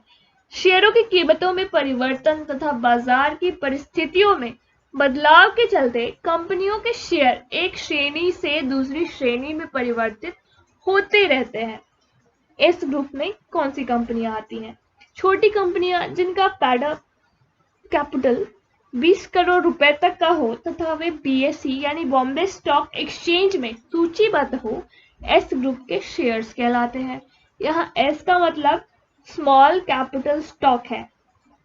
शेयरों की कीमतों में परिवर्तन तथा बाजार की परिस्थितियों में बदलाव के चलते कंपनियों के शेयर एक श्रेणी से दूसरी श्रेणी में परिवर्तित होते रहते हैं। इस ग्रुप में कौन सी कंपनियां आती हैं? छोटी कंपनियां जिनका पैड कैपिटल 20 करोड़ रुपए तक का हो तथा वे BSE यानी बॉम्बे स्टॉक एक्सचेंज में सूचीबद्ध हो, एस ग्रुप के शेयर्स कहलाते हैं। यहाँ एस का मतलब स्मॉल कैपिटल स्टॉक है।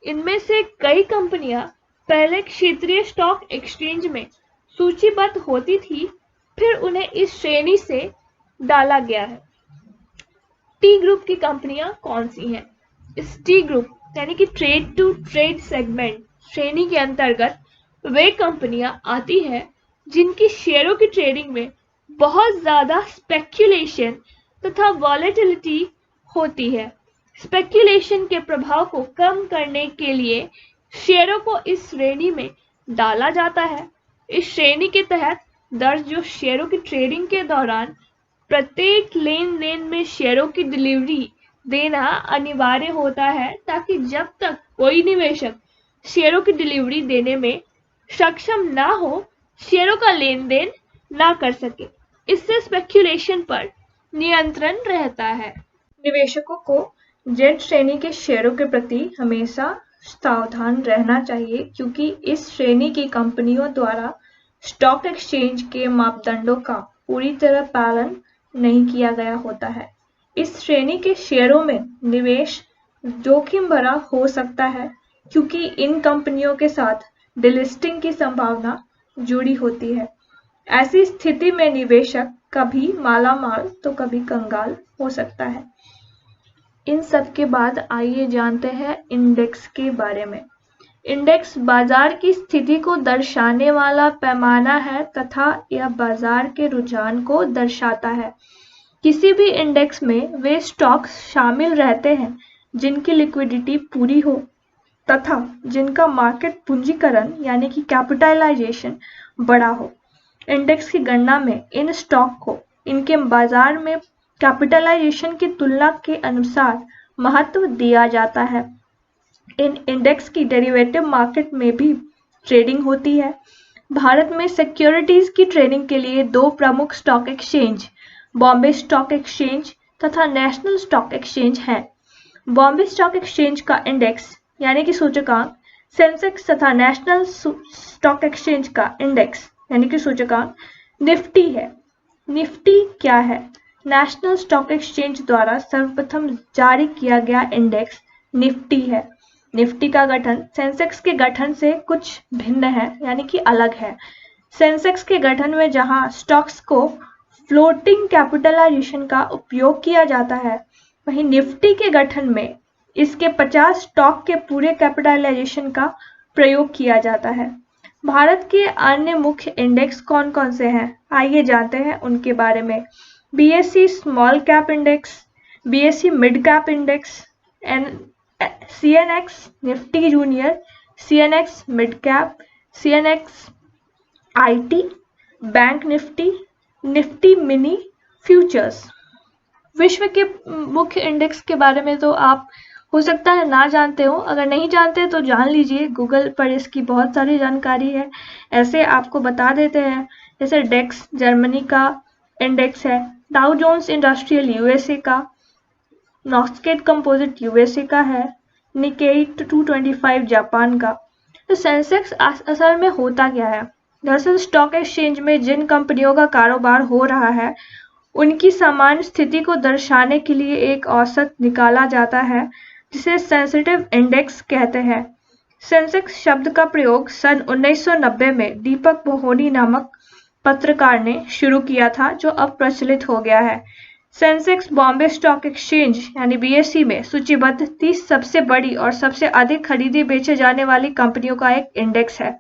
इनमें से कई कंपनियां पहले क्षेत्रीय स्टॉक एक्सचेंज में सूचीबद्ध होती थी, फिर उन्हें इस श्रेणी से डाला गया है। टी ग्रुप की कंपनियां कौन सी हैं? इस टी ग्रुप यानी कि ट्रेड टू ट्रेड सेगमेंट श्रेणी के अंतर्गत वे कंपनियां आती हैं जिनकी शेयरों की ट्रेडिंग में बहुत ज्यादा स्पेक्यूलेशन तथा वॉलेटिलिटी होती है। स्पेक्यूलेशन के प्रभाव को कम करने के लिए शेयरों को इस श्रेणी में डाला जाता है। इस श्रेणी के तहत दर्ज जो शेयरों की ट्रेडिंग के दौरान प्रत्येक लेन देन में शेयरों की डिलीवरी देना अनिवार्य होता है, ताकि जब तक कोई निवेशक शेयरों की डिलीवरी देने में सक्षम ना हो, शेयरों का लेन देन ना कर सके। इससे स्पेक्यूलेशन पर नियंत्रण रहता है। निवेशकों को जेड श्रेणी के शेयरों के प्रति हमेशा सावधान रहना चाहिए, क्योंकि इस श्रेणी की कंपनियों द्वारा स्टॉक एक्सचेंज के मापदंडों का पूरी तरह पालन नहीं किया गया होता है। इस श्रेणी के शेयरों में निवेश जोखिम भरा हो सकता है क्योंकि इन कंपनियों के साथ डिलिस्टिंग की संभावना जुड़ी होती है। ऐसी स्थिति में निवेशक कभी मालामाल तो कभी कंगाल हो सकता है। इन सब के बाद आइए जानते हैं इंडेक्स के बारे में। इंडेक्स बाजार की स्थिति को दर्शाने वाला पैमाना है तथा यह बाजार के रुझान को दर्शाता है। किसी भी इंडेक्स में वे स्टॉक्स शामिल रहते हैं जिनकी लिक्विडिटी पूरी हो तथा जिनका मार्केट पूंजीकरण यानी कि कैपिटलाइजेशन बड़ा हो। इंडेक्स की गणना में इन स्टॉक को इनके बाजार में कैपिटलाइजेशन की तुलना के अनुसार महत्व दिया जाता है। इन इंडेक्स की डेरिवेटिव मार्केट में भी ट्रेडिंग होती है। भारत में सिक्योरिटीज की ट्रेडिंग के लिए दो प्रमुख stock exchange Bombay stock exchange तथा नेशनल स्टॉक एक्सचेंज है। बॉम्बे स्टॉक एक्सचेंज का इंडेक्स यानी कि सूचकांक सेंसेक्स तथा नेशनल स्टॉक एक्सचेंज का इंडेक्स यानी कि सूचकांक निफ्टी है। निफ्टी क्या है? नेशनल स्टॉक एक्सचेंज द्वारा सर्वप्रथम जारी किया गया इंडेक्स निफ्टी है। निफ्टी का गठन सेंसेक्स के गठन से कुछ भिन्न है यानी कि अलग है। सेंसेक्स के गठन में जहां स्टॉक्स को फ्लोटिंग कैपिटलाइजेशन का उपयोग किया जाता है, वहीं निफ्टी के गठन में इसके 50 स्टॉक के पूरे कैपिटलाइजेशन का प्रयोग किया जाता है। भारत के अन्य मुख्य इंडेक्स कौन कौन से हैं? आइए जानते हैं उनके बारे में। BSE small cap index, BSE mid cap index, CNX Nifty junior, CNX mid cap, CNX IT, bank Nifty, Nifty mini futures. विश्व के मुख्य इंडेक्स के बारे में तो आप हो सकता है ना जानते हो। अगर नहीं जानते तो जान लीजिए, गूगल पर इसकी बहुत सारी जानकारी है। ऐसे आपको बता देते हैं, जैसे डेक्स जर्मनी का इंडेक्स है, डाउ जोन्स इंडस्ट्रियल यूएसए का, नॉस्केट कंपोजिट यूएसए का है, निकेई 225 जापान का। तो सेंसेक्स असल में होता क्या है? दरअसल स्टॉक एक्सचेंज में जिन कंपनियों का कारोबार हो रहा है उनकी सामान्य स्थिति को दर्शाने के लिए एक औसत निकाला जाता है जिसे सेंसिटिव इंडेक्स कहते हैं। सेंसेक्स शब्द का प्रयोग सन 1990 में दीपक मोहनी नामक पत्रकार ने शुरू किया था, जो अब प्रचलित हो गया है। सेंसेक्स बॉम्बे स्टॉक एक्सचेंज यानी बीएसई में सूचीबद्ध 30 सबसे बड़ी और सबसे अधिक खरीदी बेचे जाने वाली कंपनियों का एक इंडेक्स है।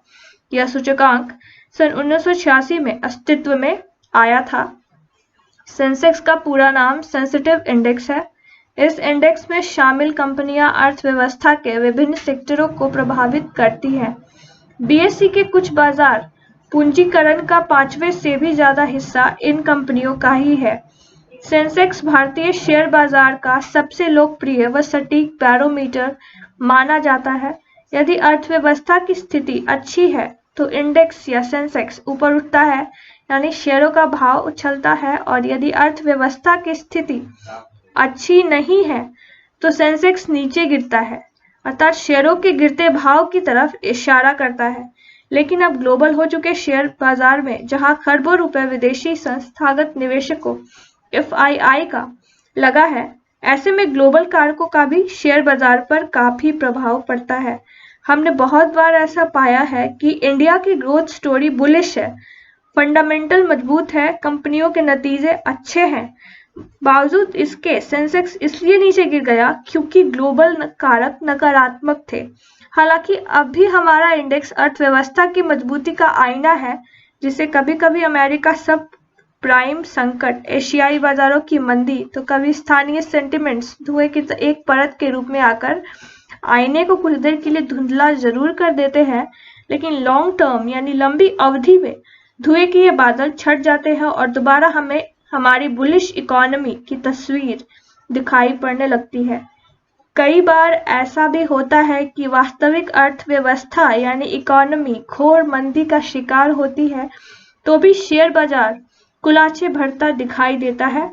यह सूचकांक सन 1986 में अस्तित्व में आया था। सेंसेक्स का पूरा नाम सेंसिटिव इंडेक्स है। इस इंडेक्स में शामिल कंपनियां अर्थव्यवस्था के विभिन्न सेक्टरों को प्रभावित करती हैं। बीएसई के कुछ बाजार पूंजीकरण का 5वें से भी ज्यादा हिस्सा इन कंपनियों का ही है। सेंसेक्स भारतीय शेयर बाजार का सबसे लोकप्रिय व सटीक बैरोमीटर माना जाता है। यदि अर्थव्यवस्था की स्थिति अच्छी है तो इंडेक्स या सेंसेक्स ऊपर उठता है, यानी शेयरों का भाव उछलता है, और यदि अर्थव्यवस्था की स्थिति अच्छी नहीं है तो सेंसेक्स नीचे गिरता है, अर्थात शेयरों के गिरते भाव की तरफ इशारा करता है। लेकिन अब ग्लोबल हो चुके शेयर बाजार में जहां खरबों रुपए विदेशी संस्थागत निवेशकों एफआईआई का लगा है, ऐसे में ग्लोबल कारकों का भी शेयर बाजार पर काफी प्रभाव पड़ता है। हमने बहुत बार ऐसा पाया है कि इंडिया की ग्रोथ स्टोरी बुलिश है, फंडामेंटल मजबूत है, कंपनियों के नतीजे अच्छे हैं, बावजूद इसके सेंसेक्स इसलिए नीचे गिर गया क्योंकि ग्लोबल कारक नकारात्मक थे। हालांकि अब भी हमारा इंडेक्स अर्थव्यवस्था की मजबूती का आईना है, जिसे कभी कभी अमेरिका सब प्राइम संकट, एशियाई बाजारों की मंदी, तो कभी स्थानीय सेंटिमेंट्स धुएं की एक परत के रूप में आकर आईने को कुछ देर के लिए धुंधला जरूर कर देते हैं, लेकिन लॉन्ग टर्म यानी लंबी अवधि में धुएं के ये बादल छट जाते हैं और दोबारा हमें हमारी बुलिश इकोनॉमी की तस्वीर दिखाई पड़ने लगती है। कई बार ऐसा भी होता है कि वास्तविक अर्थव्यवस्था यानी इकोनॉमी घोर मंदी का शिकार होती है, तो भी शेयर बाजार कुलाचे भरता दिखाई देता है।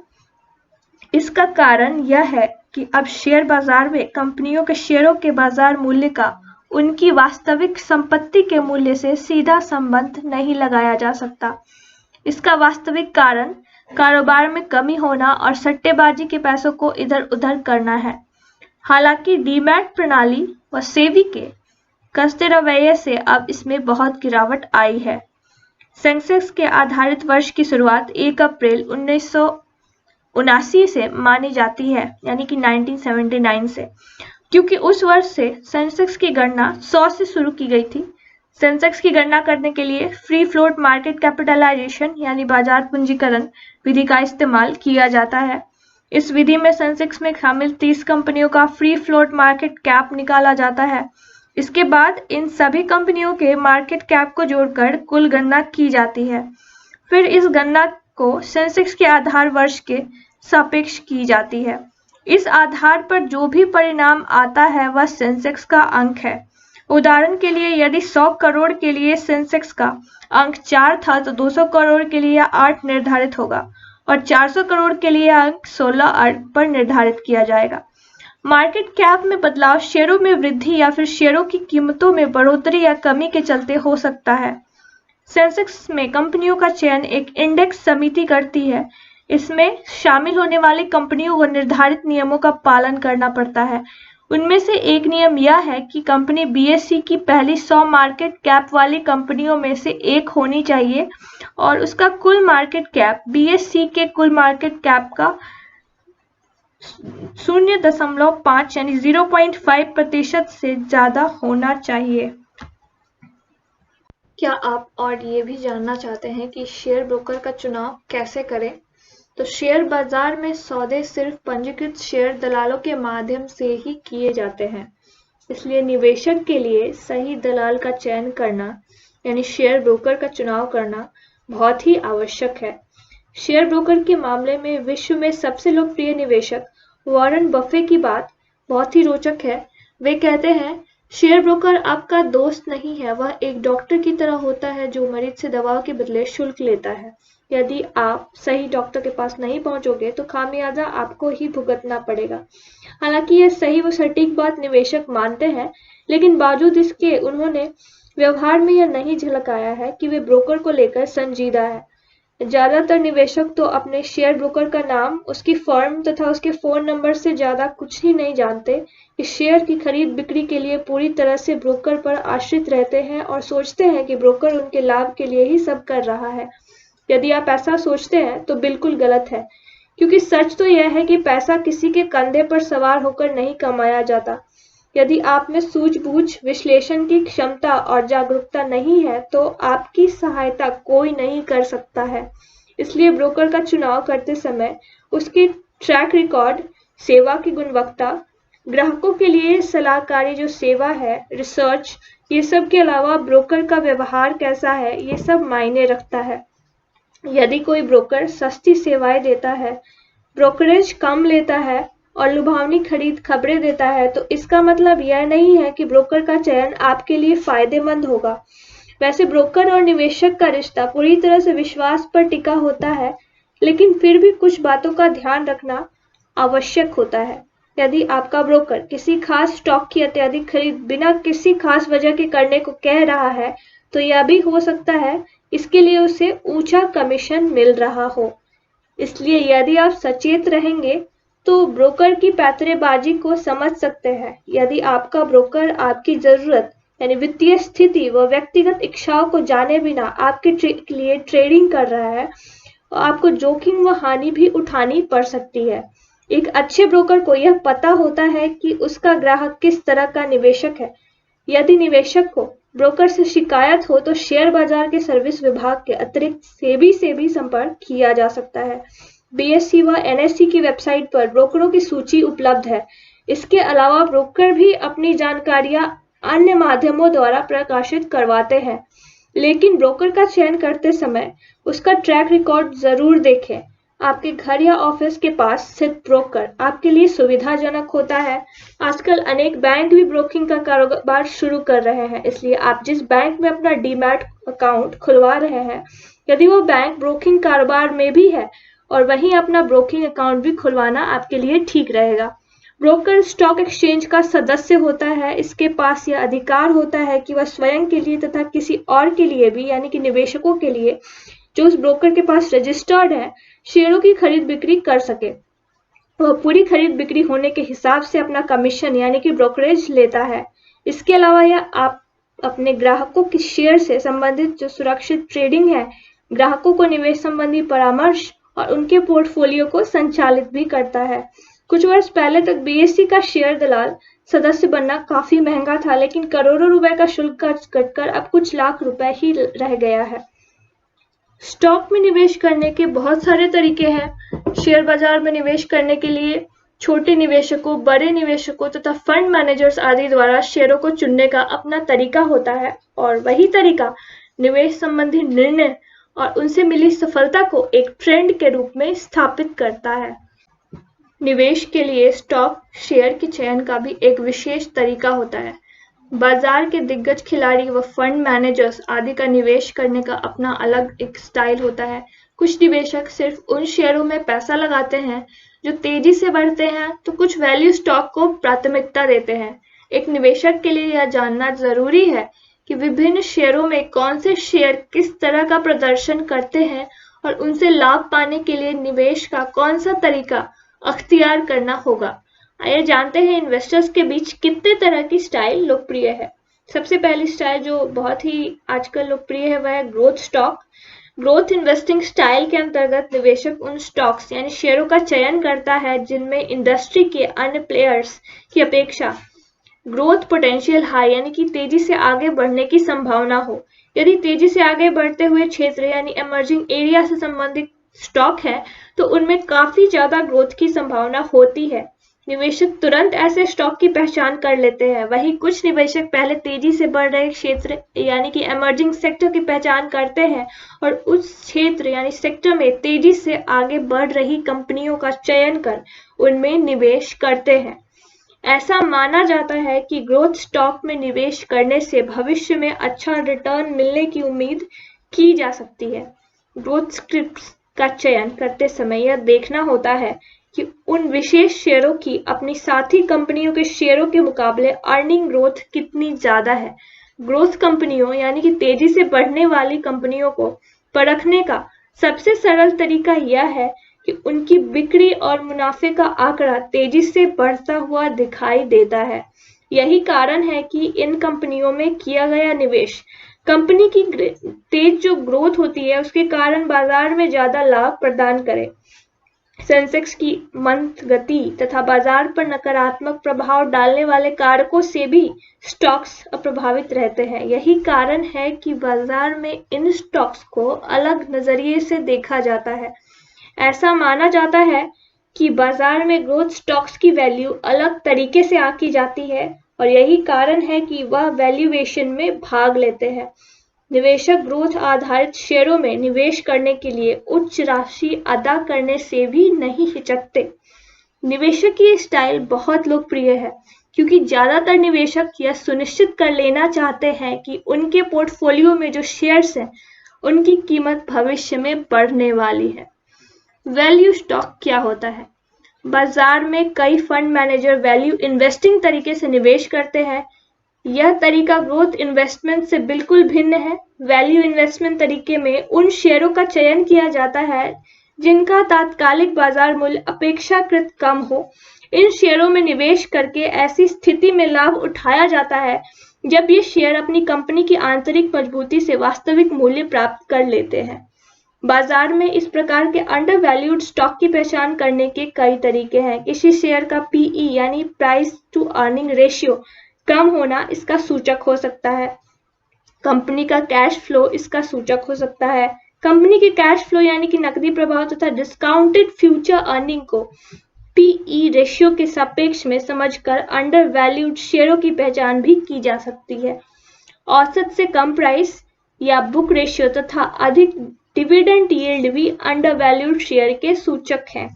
इसका कारण यह है कि अब शेयर बाजार में कंपनियों के शेयरों के बाजार मूल्य का उनकी वास्तविक संपत्ति के मूल्य से सीधा संबंध नहीं लगाया जा सकता। इसका वास्तविक कारण कारोबार में कमी होना और सट्टेबाजी के पैसों को इधर उधर करना है। हालांकि डीमैट प्रणाली व सेबी के कसते रवैये से अब इसमें बहुत गिरावट आई है। सेंसेक्स के आधारित वर्ष की शुरुआत 1 अप्रैल 1979 से मानी जाती है, यानी कि 1979 से, क्योंकि उस वर्ष से सेंसेक्स की गणना 100 से शुरू की गई थी। सेंसेक्स की गणना करने के लिए फ्री फ्लोट मार्केट कैपिटलाइजेशन यानी बाजार पूंजीकरण विधि का इस्तेमाल किया जाता है। इस विधि में सेंसेक्स में शामिल 30 कंपनियों का फ्री फ्लोट मार्केट कैप निकाला जाता है। इसके बाद इन सभी कंपनियों के मार्केट कैप को जोड़कर कुल गणना की जाती है। फिर इस गणना को सेंसेक्स के आधार वर्ष के सापेक्ष की जाती है। इस आधार पर जो भी परिणाम आता है वह सेंसेक्स का अंक है। उदाहरण के लिए यदि 100 करोड़ के लिए सेंसेक्स का अंक 4 था तो 200 करोड़ के लिए 8 निर्धारित होगा और 400 करोड़ के लिए अंक 16 अंक पर निर्धारित किया जाएगा। मार्केट कैप में बदलाव शेयरों में वृद्धि या फिर शेयरों की कीमतों में बढ़ोतरी या कमी के चलते हो सकता है। सेंसेक्स में कंपनियों का चयन एक इंडेक्स समिति करती है। इसमें शामिल होने वाली कंपनियों को निर्धारित नियमों का पालन करना पड़ता है। उनमें से एक नियम यह है कि कंपनी बीएसई की पहली 100 मार्केट कैप वाली कंपनियों में से एक होनी चाहिए और उसका कुल मार्केट कैप बीएसई के कुल मार्केट कैप का 0.5 यानी 0.5% से ज्यादा होना चाहिए। क्या आप और ये भी जानना चाहते हैं कि शेयर ब्रोकर का चुनाव कैसे करें? तो शेयर बाजार में सौदे सिर्फ पंजीकृत शेयर दलालों के माध्यम से ही किए जाते हैं। इसलिए निवेशक के लिए सही दलाल का चयन करना यानी शेयर ब्रोकर का चुनाव करना बहुत ही आवश्यक है। शेयर ब्रोकर के मामले में विश्व में सबसे लोकप्रिय निवेशक वॉरेन बफे की बात बहुत ही रोचक है। वे कहते हैं, शेयर ब्रोकर आपका दोस्त नहीं है, वह एक डॉक्टर की तरह होता है जो मरीज से दवाओं के बदले शुल्क लेता है। यदि आप सही डॉक्टर के पास नहीं पहुंचोगे तो खामियाजा आपको ही भुगतना पड़ेगा। हालांकि यह सही व सटीक बात निवेशक मानते हैं, लेकिन बावजूद इसके उन्होंने व्यवहार में यह नहीं झलकाया है कि वे ब्रोकर को लेकर संजीदा है। ज्यादातर निवेशक तो अपने शेयर ब्रोकर का नाम, उसकी फर्म तथा उसके फोन नंबर से ज्यादा कुछ ही नहीं जानते। कि शेयर की खरीद बिक्री के लिए पूरी तरह से ब्रोकर पर आश्रित रहते हैं और सोचते हैं कि ब्रोकर उनके लाभ के लिए ही सब कर रहा है। यदि आप ऐसा सोचते हैं तो बिल्कुल गलत है, क्योंकि सच तो यह है कि पैसा किसी के कंधे पर सवार होकर नहीं कमाया जाता। यदि आप में सूझबूझ, विश्लेषण की क्षमता और जागरूकता नहीं है तो आपकी सहायता कोई नहीं कर सकता है। इसलिए ब्रोकर का चुनाव करते समय उसकी ट्रैक रिकॉर्ड, सेवा की गुणवत्ता, ग्राहकों के लिए सलाहकारी जो सेवा है, रिसर्च, ये सब के अलावा ब्रोकर का व्यवहार कैसा है, ये सब मायने रखता है। यदि कोई ब्रोकर सस्ती सेवाएं देता है, ब्रोकरेज कम लेता है और लुभावनी खरीद खबरें देता है तो इसका मतलब यह नहीं है कि ब्रोकर का चयन आपके लिए फायदेमंद होगा। वैसे ब्रोकर और निवेशक का रिश्ता पूरी तरह से विश्वास पर टिका होता है, लेकिन फिर भी कुछ बातों का ध्यान रखना आवश्यक होता है। यदि आपका ब्रोकर किसी खास स्टॉक की अत्यधिक खरीद बिना किसी खास वजह के करने को कह रहा है तो यह भी हो सकता है इसके लिए उसे ऊंचा कमीशन मिल रहा हो। इसलिए यदि आप सचेत रहेंगे तो ब्रोकर की पैंतरेबाजी को समझ सकते हैं। यदि आपका ब्रोकर आपकी जरूरत यानी वित्तीय स्थिति व व्यक्तिगत इच्छाओं को जाने बिना आपके लिए ट्रेडिंग कर रहा है, आपको जोखिम व हानि भी उठानी पड़ सकती है। एक अच्छे ब्रोकर को यह पता होता है कि उसका ग्राहक किस तरह का निवेशक है। यदि निवेशक को ब्रोकर से शिकायत हो तो शेयर बाजार के सर्विस विभाग के अतिरिक्त सेबी से भी संपर्क किया जा सकता है। बीएसई व एनएसई की वेबसाइट पर ब्रोकरों की सूची उपलब्ध है। इसके अलावा ब्रोकर भी अपनी जानकारियां अन्य माध्यमों द्वारा प्रकाशित करवाते हैं, लेकिन ब्रोकर का चयन करते समय उसका ट्रैक रिकॉर्ड जरूर देखें। आपके घर या ऑफिस के पास स्थित ब्रोकर आपके लिए सुविधाजनक होता है। आजकल अनेक बैंक भी ब्रोकिंग का कारोबार शुरू कर रहे हैं, इसलिए आप जिस बैंक में अपना डीमैट अकाउंट खुलवा रहे हैं, यदि वो बैंक ब्रोकिंग कारोबार में भी है और वहीं अपना ब्रोकिंग अकाउंट भी खुलवाना आपके लिए ठीक रहेगा। ब्रोकर स्टॉक एक्सचेंज का सदस्य होता है। इसके पास यह अधिकार होता है कि वह स्वयं के लिए तथा किसी और के लिए भी, यानी कि निवेशकों के लिए जो उस ब्रोकर के पास रजिस्टर्ड है, शेयरों की खरीद बिक्री कर सके। वह पूरी खरीद बिक्री होने के हिसाब से अपना कमीशन यानी कि ब्रोकरेज लेता है। इसके अलावा यह आप अपने ग्राहकों के शेयर से संबंधित जो सुरक्षित ट्रेडिंग है, ग्राहकों को निवेश संबंधी परामर्श और उनके पोर्टफोलियो को संचालित भी करता है। कुछ वर्ष पहले तक बीएसई का शेयर दलाल सदस्य बनना काफी महंगा था, लेकिन करोड़ों रुपए का शुल्क घटकर अब कुछ लाख रुपए ही रह गया है। स्टॉक में निवेश करने के बहुत सारे तरीके हैं। शेयर बाजार में निवेश करने के लिए छोटे निवेशकों, बड़े निवेशकों तथा फंड मैनेजर्स आदि द्वारा शेयरों को चुनने का अपना तरीका होता है और वही तरीका निवेश संबंधी निर्णय और उनसे मिली सफलता को एक ट्रेंड के रूप में स्थापित करता है। निवेश के लिए स्टॉक शेयर के चयन का भी एक विशेष तरीका होता है। बाजार के दिग्गज खिलाड़ी व फंड मैनेजर्स आदि का निवेश करने का अपना अलग एक स्टाइल होता है। कुछ निवेशक सिर्फ उन शेयरों में पैसा लगाते हैं जो तेजी से बढ़ते हैं, तो कुछ वैल्यू स्टॉक को प्राथमिकता देते हैं। एक निवेशक के लिए यह जानना जरूरी है कि विभिन्न शेयरों में कौन से शेयर किस तरह का प्रदर्शन करते हैं और उनसे लाभ पाने के लिए निवेश का कौन सा तरीका अख्तियार करना होगा। आइए जानते हैं इन्वेस्टर्स के बीच कितने तरह की स्टाइल लोकप्रिय है। सबसे पहली स्टाइल जो बहुत ही आजकल लोकप्रिय है वह है growth stock. Growth investing style के अंतर्गत निवेशक उन स्टॉक्स यानी शेयरों का चयन करता है जिनमें इंडस्ट्री के अन्य प्लेयर्स की अपेक्षा ग्रोथ पोटेंशियल हाई यानी कि तेजी से आगे बढ़ने की संभावना हो। यदि तेजी से आगे बढ़ते हुए क्षेत्र यानी इमर्जिंग एरिया से संबंधित स्टॉक है तो उनमें काफी ज्यादा ग्रोथ की संभावना होती है। निवेशक तुरंत ऐसे स्टॉक की पहचान कर लेते हैं। वहीं कुछ निवेशक पहले तेजी से बढ़ रहे क्षेत्र यानी कि इमर्जिंग सेक्टर की पहचान करते हैं और उस क्षेत्र यानी सेक्टर में तेजी से आगे बढ़ रही कंपनियों का चयन कर उनमें निवेश करते हैं। ऐसा माना जाता है कि ग्रोथ स्टॉक में निवेश करने से भविष्य में अच्छा रिटर्न मिलने की उम्मीद की जा सकती है। ग्रोथ स्क्रिप्ट्स का चयन करते समय यह देखना होता है कि उन विशेष शेयरों की अपनी साथी कंपनियों के शेयरों के मुकाबले अर्निंग ग्रोथ कितनी ज्यादा है। ग्रोथ कंपनियों यानी कि तेजी से बढ़ने वाली कंपनियों को परखने का सबसे सरल तरीका यह है कि उनकी बिक्री और मुनाफे का आंकड़ा तेजी से बढ़ता हुआ दिखाई देता है। यही कारण है कि इन कंपनियों में किया गया निवेश कंपनी की तेज जो ग्रोथ होती है उसके कारण बाजार में ज्यादा लाभ प्रदान करे। सेंसेक्स की मंद गति तथा बाजार पर नकारात्मक प्रभाव डालने वाले कारकों से भी स्टॉक्स अप्रभावित रहते हैं। यही कारण है कि बाजार में इन स्टॉक्स को अलग नजरिए से देखा जाता है। ऐसा माना जाता है कि बाजार में ग्रोथ स्टॉक्स की वैल्यू अलग तरीके से आंकी जाती है और यही कारण है कि वह वैल्यूएशन में भाग लेते हैं। निवेशक ग्रोथ आधारित शेयरों में निवेश करने के लिए उच्च राशि अदा करने से भी नहीं हिचकते। निवेशक की स्टाइल बहुत लोकप्रिय है क्योंकि ज्यादातर निवेशक यह सुनिश्चित कर लेना चाहते हैं कि उनके पोर्टफोलियो में जो शेयर्स हैं उनकी कीमत भविष्य में बढ़ने वाली है। वैल्यू स्टॉक क्या होता है? बाजार में कई फंड मैनेजर वैल्यू इन्वेस्टिंग तरीके से निवेश करते हैं। यह तरीका ग्रोथ इन्वेस्टमेंट से बिल्कुल भिन्न है। वैल्यू इन्वेस्टमेंट तरीके में उन शेयरों का चयन किया जाता है जिनका तात्कालिक बाजार मूल्य अपेक्षाकृत कम हो। इन शेयरों में निवेश करके ऐसी स्थिति में लाभ उठाया जाता है जब ये शेयर अपनी कंपनी की आंतरिक मजबूती से वास्तविक मूल्य प्राप्त कर लेते हैं। बाजार में इस प्रकार के अंडर वैल्यूड स्टॉक की पहचान करने के कई तरीके हैं। किसी शेयर का पीई यानी प्राइस टू अर्निंग रेशियो कम होना इसका सूचक हो सकता है। कंपनी का कैश फ्लो इसका सूचक हो सकता है। कंपनी के कैश फ्लो यानी कि नकदी प्रवाह तथा डिस्काउंटेड फ्यूचर अर्निंग को पीई रेशियो के सापेक्ष में समझकर अंडर वैल्यूड शेयरों की पहचान भी की जा सकती है। औसत से कम प्राइस या बुक रेशियो तथा अधिक डिविडेंड यील्ड भी अंडर वैल्यूड शेयर के सूचक हैं।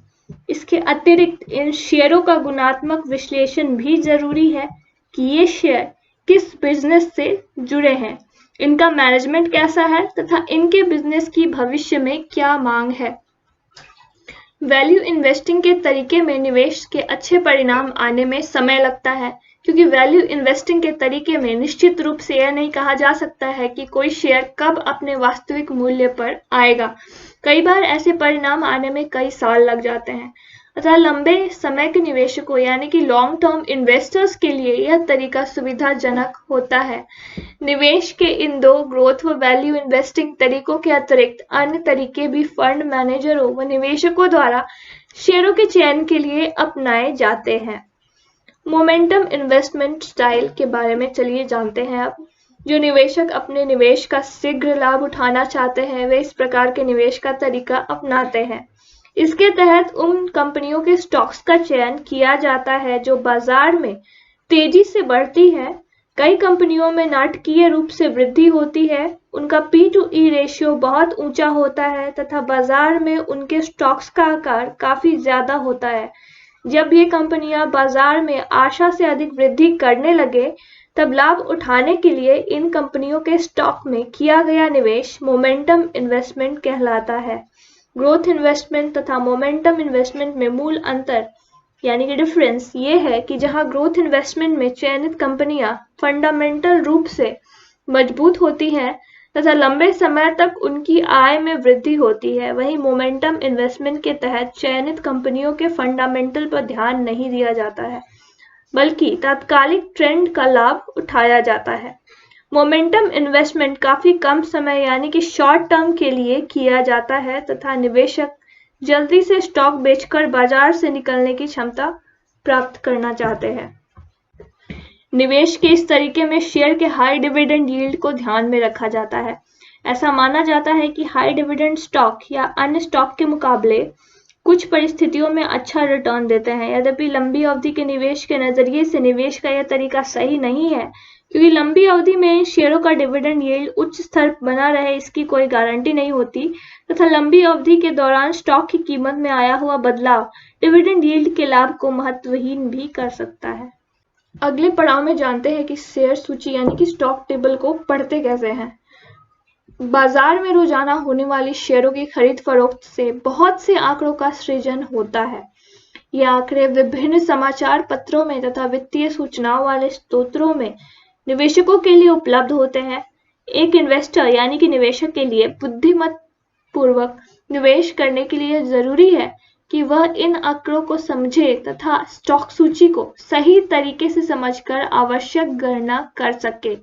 इसके अतिरिक्त इन शेयरों का गुणात्मक विश्लेषण भी जरूरी है कि ये शेयर किस बिजनेस से जुड़े हैं, इनका मैनेजमेंट कैसा है तथा इनके बिजनेस की भविष्य में क्या मांग है। वैल्यू इन्वेस्टिंग के तरीके में निवेश के अच्छे परिणाम आने में समय लगता है, क्योंकि वैल्यू इन्वेस्टिंग के तरीके में निश्चित रूप से यह नहीं कहा जा सकता है कि कोई शेयर कब अपने वास्तविक मूल्य पर आएगा। कई बार ऐसे परिणाम आने में कई साल लग जाते हैं। अतः लंबे समय के निवेशकों यानी कि लॉन्ग टर्म इन्वेस्टर्स के लिए यह तरीका सुविधाजनक होता है। निवेश के इन दो ग्रोथ व वैल्यू इन्वेस्टिंग तरीकों के अतिरिक्त अन्य तरीके भी फंड मैनेजरों व निवेशकों द्वारा शेयरों के चयन के लिए अपनाए जाते हैं। मोमेंटम इन्वेस्टमेंट स्टाइल के बारे में चलिए जानते हैं अब। जो निवेशक अपने निवेश का शीघ्र लाभ उठाना चाहते हैं वे इस प्रकार के निवेश का तरीका अपनाते हैं। इसके तहत उन कंपनियों के स्टॉक्स का चयन किया जाता है जो बाजार में तेजी से बढ़ती है। कई कंपनियों में नाटकीय रूप से वृद्धि होती है, उनका P/E रेशियो बहुत ऊंचा होता है तथा बाजार में उनके स्टॉक्स का आकार काफी ज्यादा होता है। जब ये कंपनियां बाजार में आशा से अधिक वृद्धि करने लगे तब लाभ उठाने के लिए इन कंपनियों के स्टॉक में किया गया निवेश मोमेंटम इन्वेस्टमेंट कहलाता है। ग्रोथ इन्वेस्टमेंट तथा मोमेंटम इन्वेस्टमेंट में मूल अंतर यानी कि डिफरेंस ये है कि जहां ग्रोथ इन्वेस्टमेंट में चयनित कंपनियां फंडामेंटल रूप से मजबूत होती हैं तथा लंबे समय तक उनकी आय में वृद्धि होती है, वहीं मोमेंटम इन्वेस्टमेंट के तहत चयनित कंपनियों के फंडामेंटल पर ध्यान नहीं दिया जाता है, बल्कि तात्कालिक ट्रेंड का लाभ उठाया जाता है। मोमेंटम इन्वेस्टमेंट काफी कम समय यानी कि शॉर्ट टर्म के लिए किया जाता है तथा निवेशक जल्दी से स्टॉक बेचकर बाजार से निकलने की क्षमता प्राप्त करना चाहते हैं। निवेश के इस तरीके में शेयर के हाई डिविडेंड यील्ड को ध्यान में रखा जाता है। ऐसा माना जाता है कि हाई डिविडेंड स्टॉक या अन्य स्टॉक के मुकाबले कुछ परिस्थितियों में अच्छा रिटर्न देते हैं। यद्यपि लंबी अवधि के निवेश के नजरिए से निवेश का यह तरीका सही नहीं है, क्योंकि लंबी अवधि में शेयरों का डिविडेंड यील्ड उच्च स्तर बना रहे इसकी कोई गारंटी नहीं होती तथा लंबी अवधि के दौरान स्टॉक की कीमत में आया हुआ बदलाव डिविडेंड यील्ड के लाभ को महत्वहीन भी कर सकता है। अगले पड़ाव में जानते हैं कि शेयर सूची यानी कि स्टॉक टेबल को पढ़ते कैसे हैं। बाजार में रोजाना होने वाली शेयरों की खरीद फरोख्त से बहुत से आंकड़ों का सृजन होता है। ये आंकड़े विभिन्न समाचार पत्रों में तथा वित्तीय सूचनाओं वाले स्रोतों में निवेशकों के लिए उपलब्ध होते हैं। एक इन्वेस्टर यानी कि निवेशक के लिए बुद्धिमत्ता पूर्वक निवेश करने के लिए जरूरी है कि वह इन आंकड़ों को समझे तथा स्टॉक सूची को सही तरीके से समझकर आवश्यक गणना कर सके।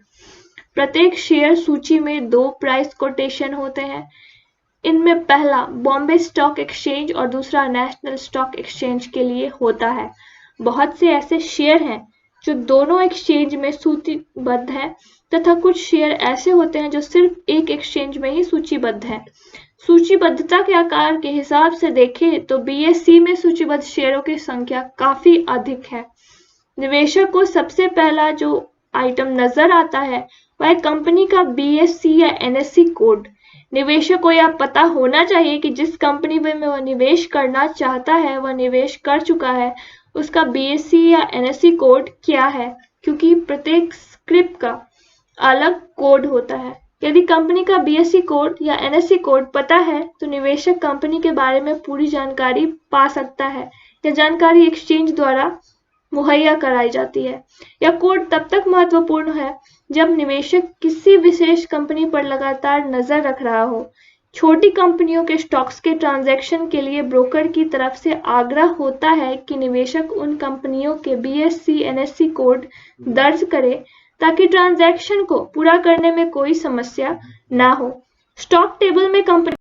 प्रत्येक शेयर सूची में 2 प्राइस कोटेशन होते हैं। इनमें पहला बॉम्बे स्टॉक एक्सचेंज और दूसरा नेशनल स्टॉक एक्सचेंज के लिए होता है। बहुत से ऐसे शेयर हैं जो दोनों एक्सचेंज में सूचीबद्ध है तथा कुछ शेयर ऐसे होते हैं जो सिर्फ एक एक्सचेंज में ही सूचीबद्ध हैं। सूचीबद्धता के आकार के हिसाब से देखें तो BSE में सूचीबद्ध शेयरों की संख्या काफी अधिक है। निवेशक को सबसे पहला जो आइटम नजर आता है वह कंपनी का BSE या NSE कोड। निवेशक को यह पता होना चाहिए कि जिस कंपनी में वह निवेश करना चाहता है वह निवेश कर चुका है, उसका BSE या NSE कोड क्या है, क्योंकि प्रत्येक स्क्रिप्ट का अलग कोड होता है। यदि कंपनी का BSE कोड या NSE कोड पता है तो निवेशक कंपनी के बारे में पूरी जानकारी पा सकता है। यह जानकारी एक्सचेंज द्वारा मुहैया कराई जाती है। यह कोड तब तक महत्वपूर्ण है जब निवेशक किसी विशेष कंपनी पर लगातार नजर रख रहा हो। छोटी कंपनियों के स्टॉक्स के ट्रांजैक्शन के लिए ब्रोकर की तरफ से आग्रह होता है कि निवेशक उन कंपनियों के BSE NSE कोड दर्ज करे ताकि ट्रांजैक्शन को पूरा करने में कोई समस्या ना हो। स्टॉक टेबल में कंपनी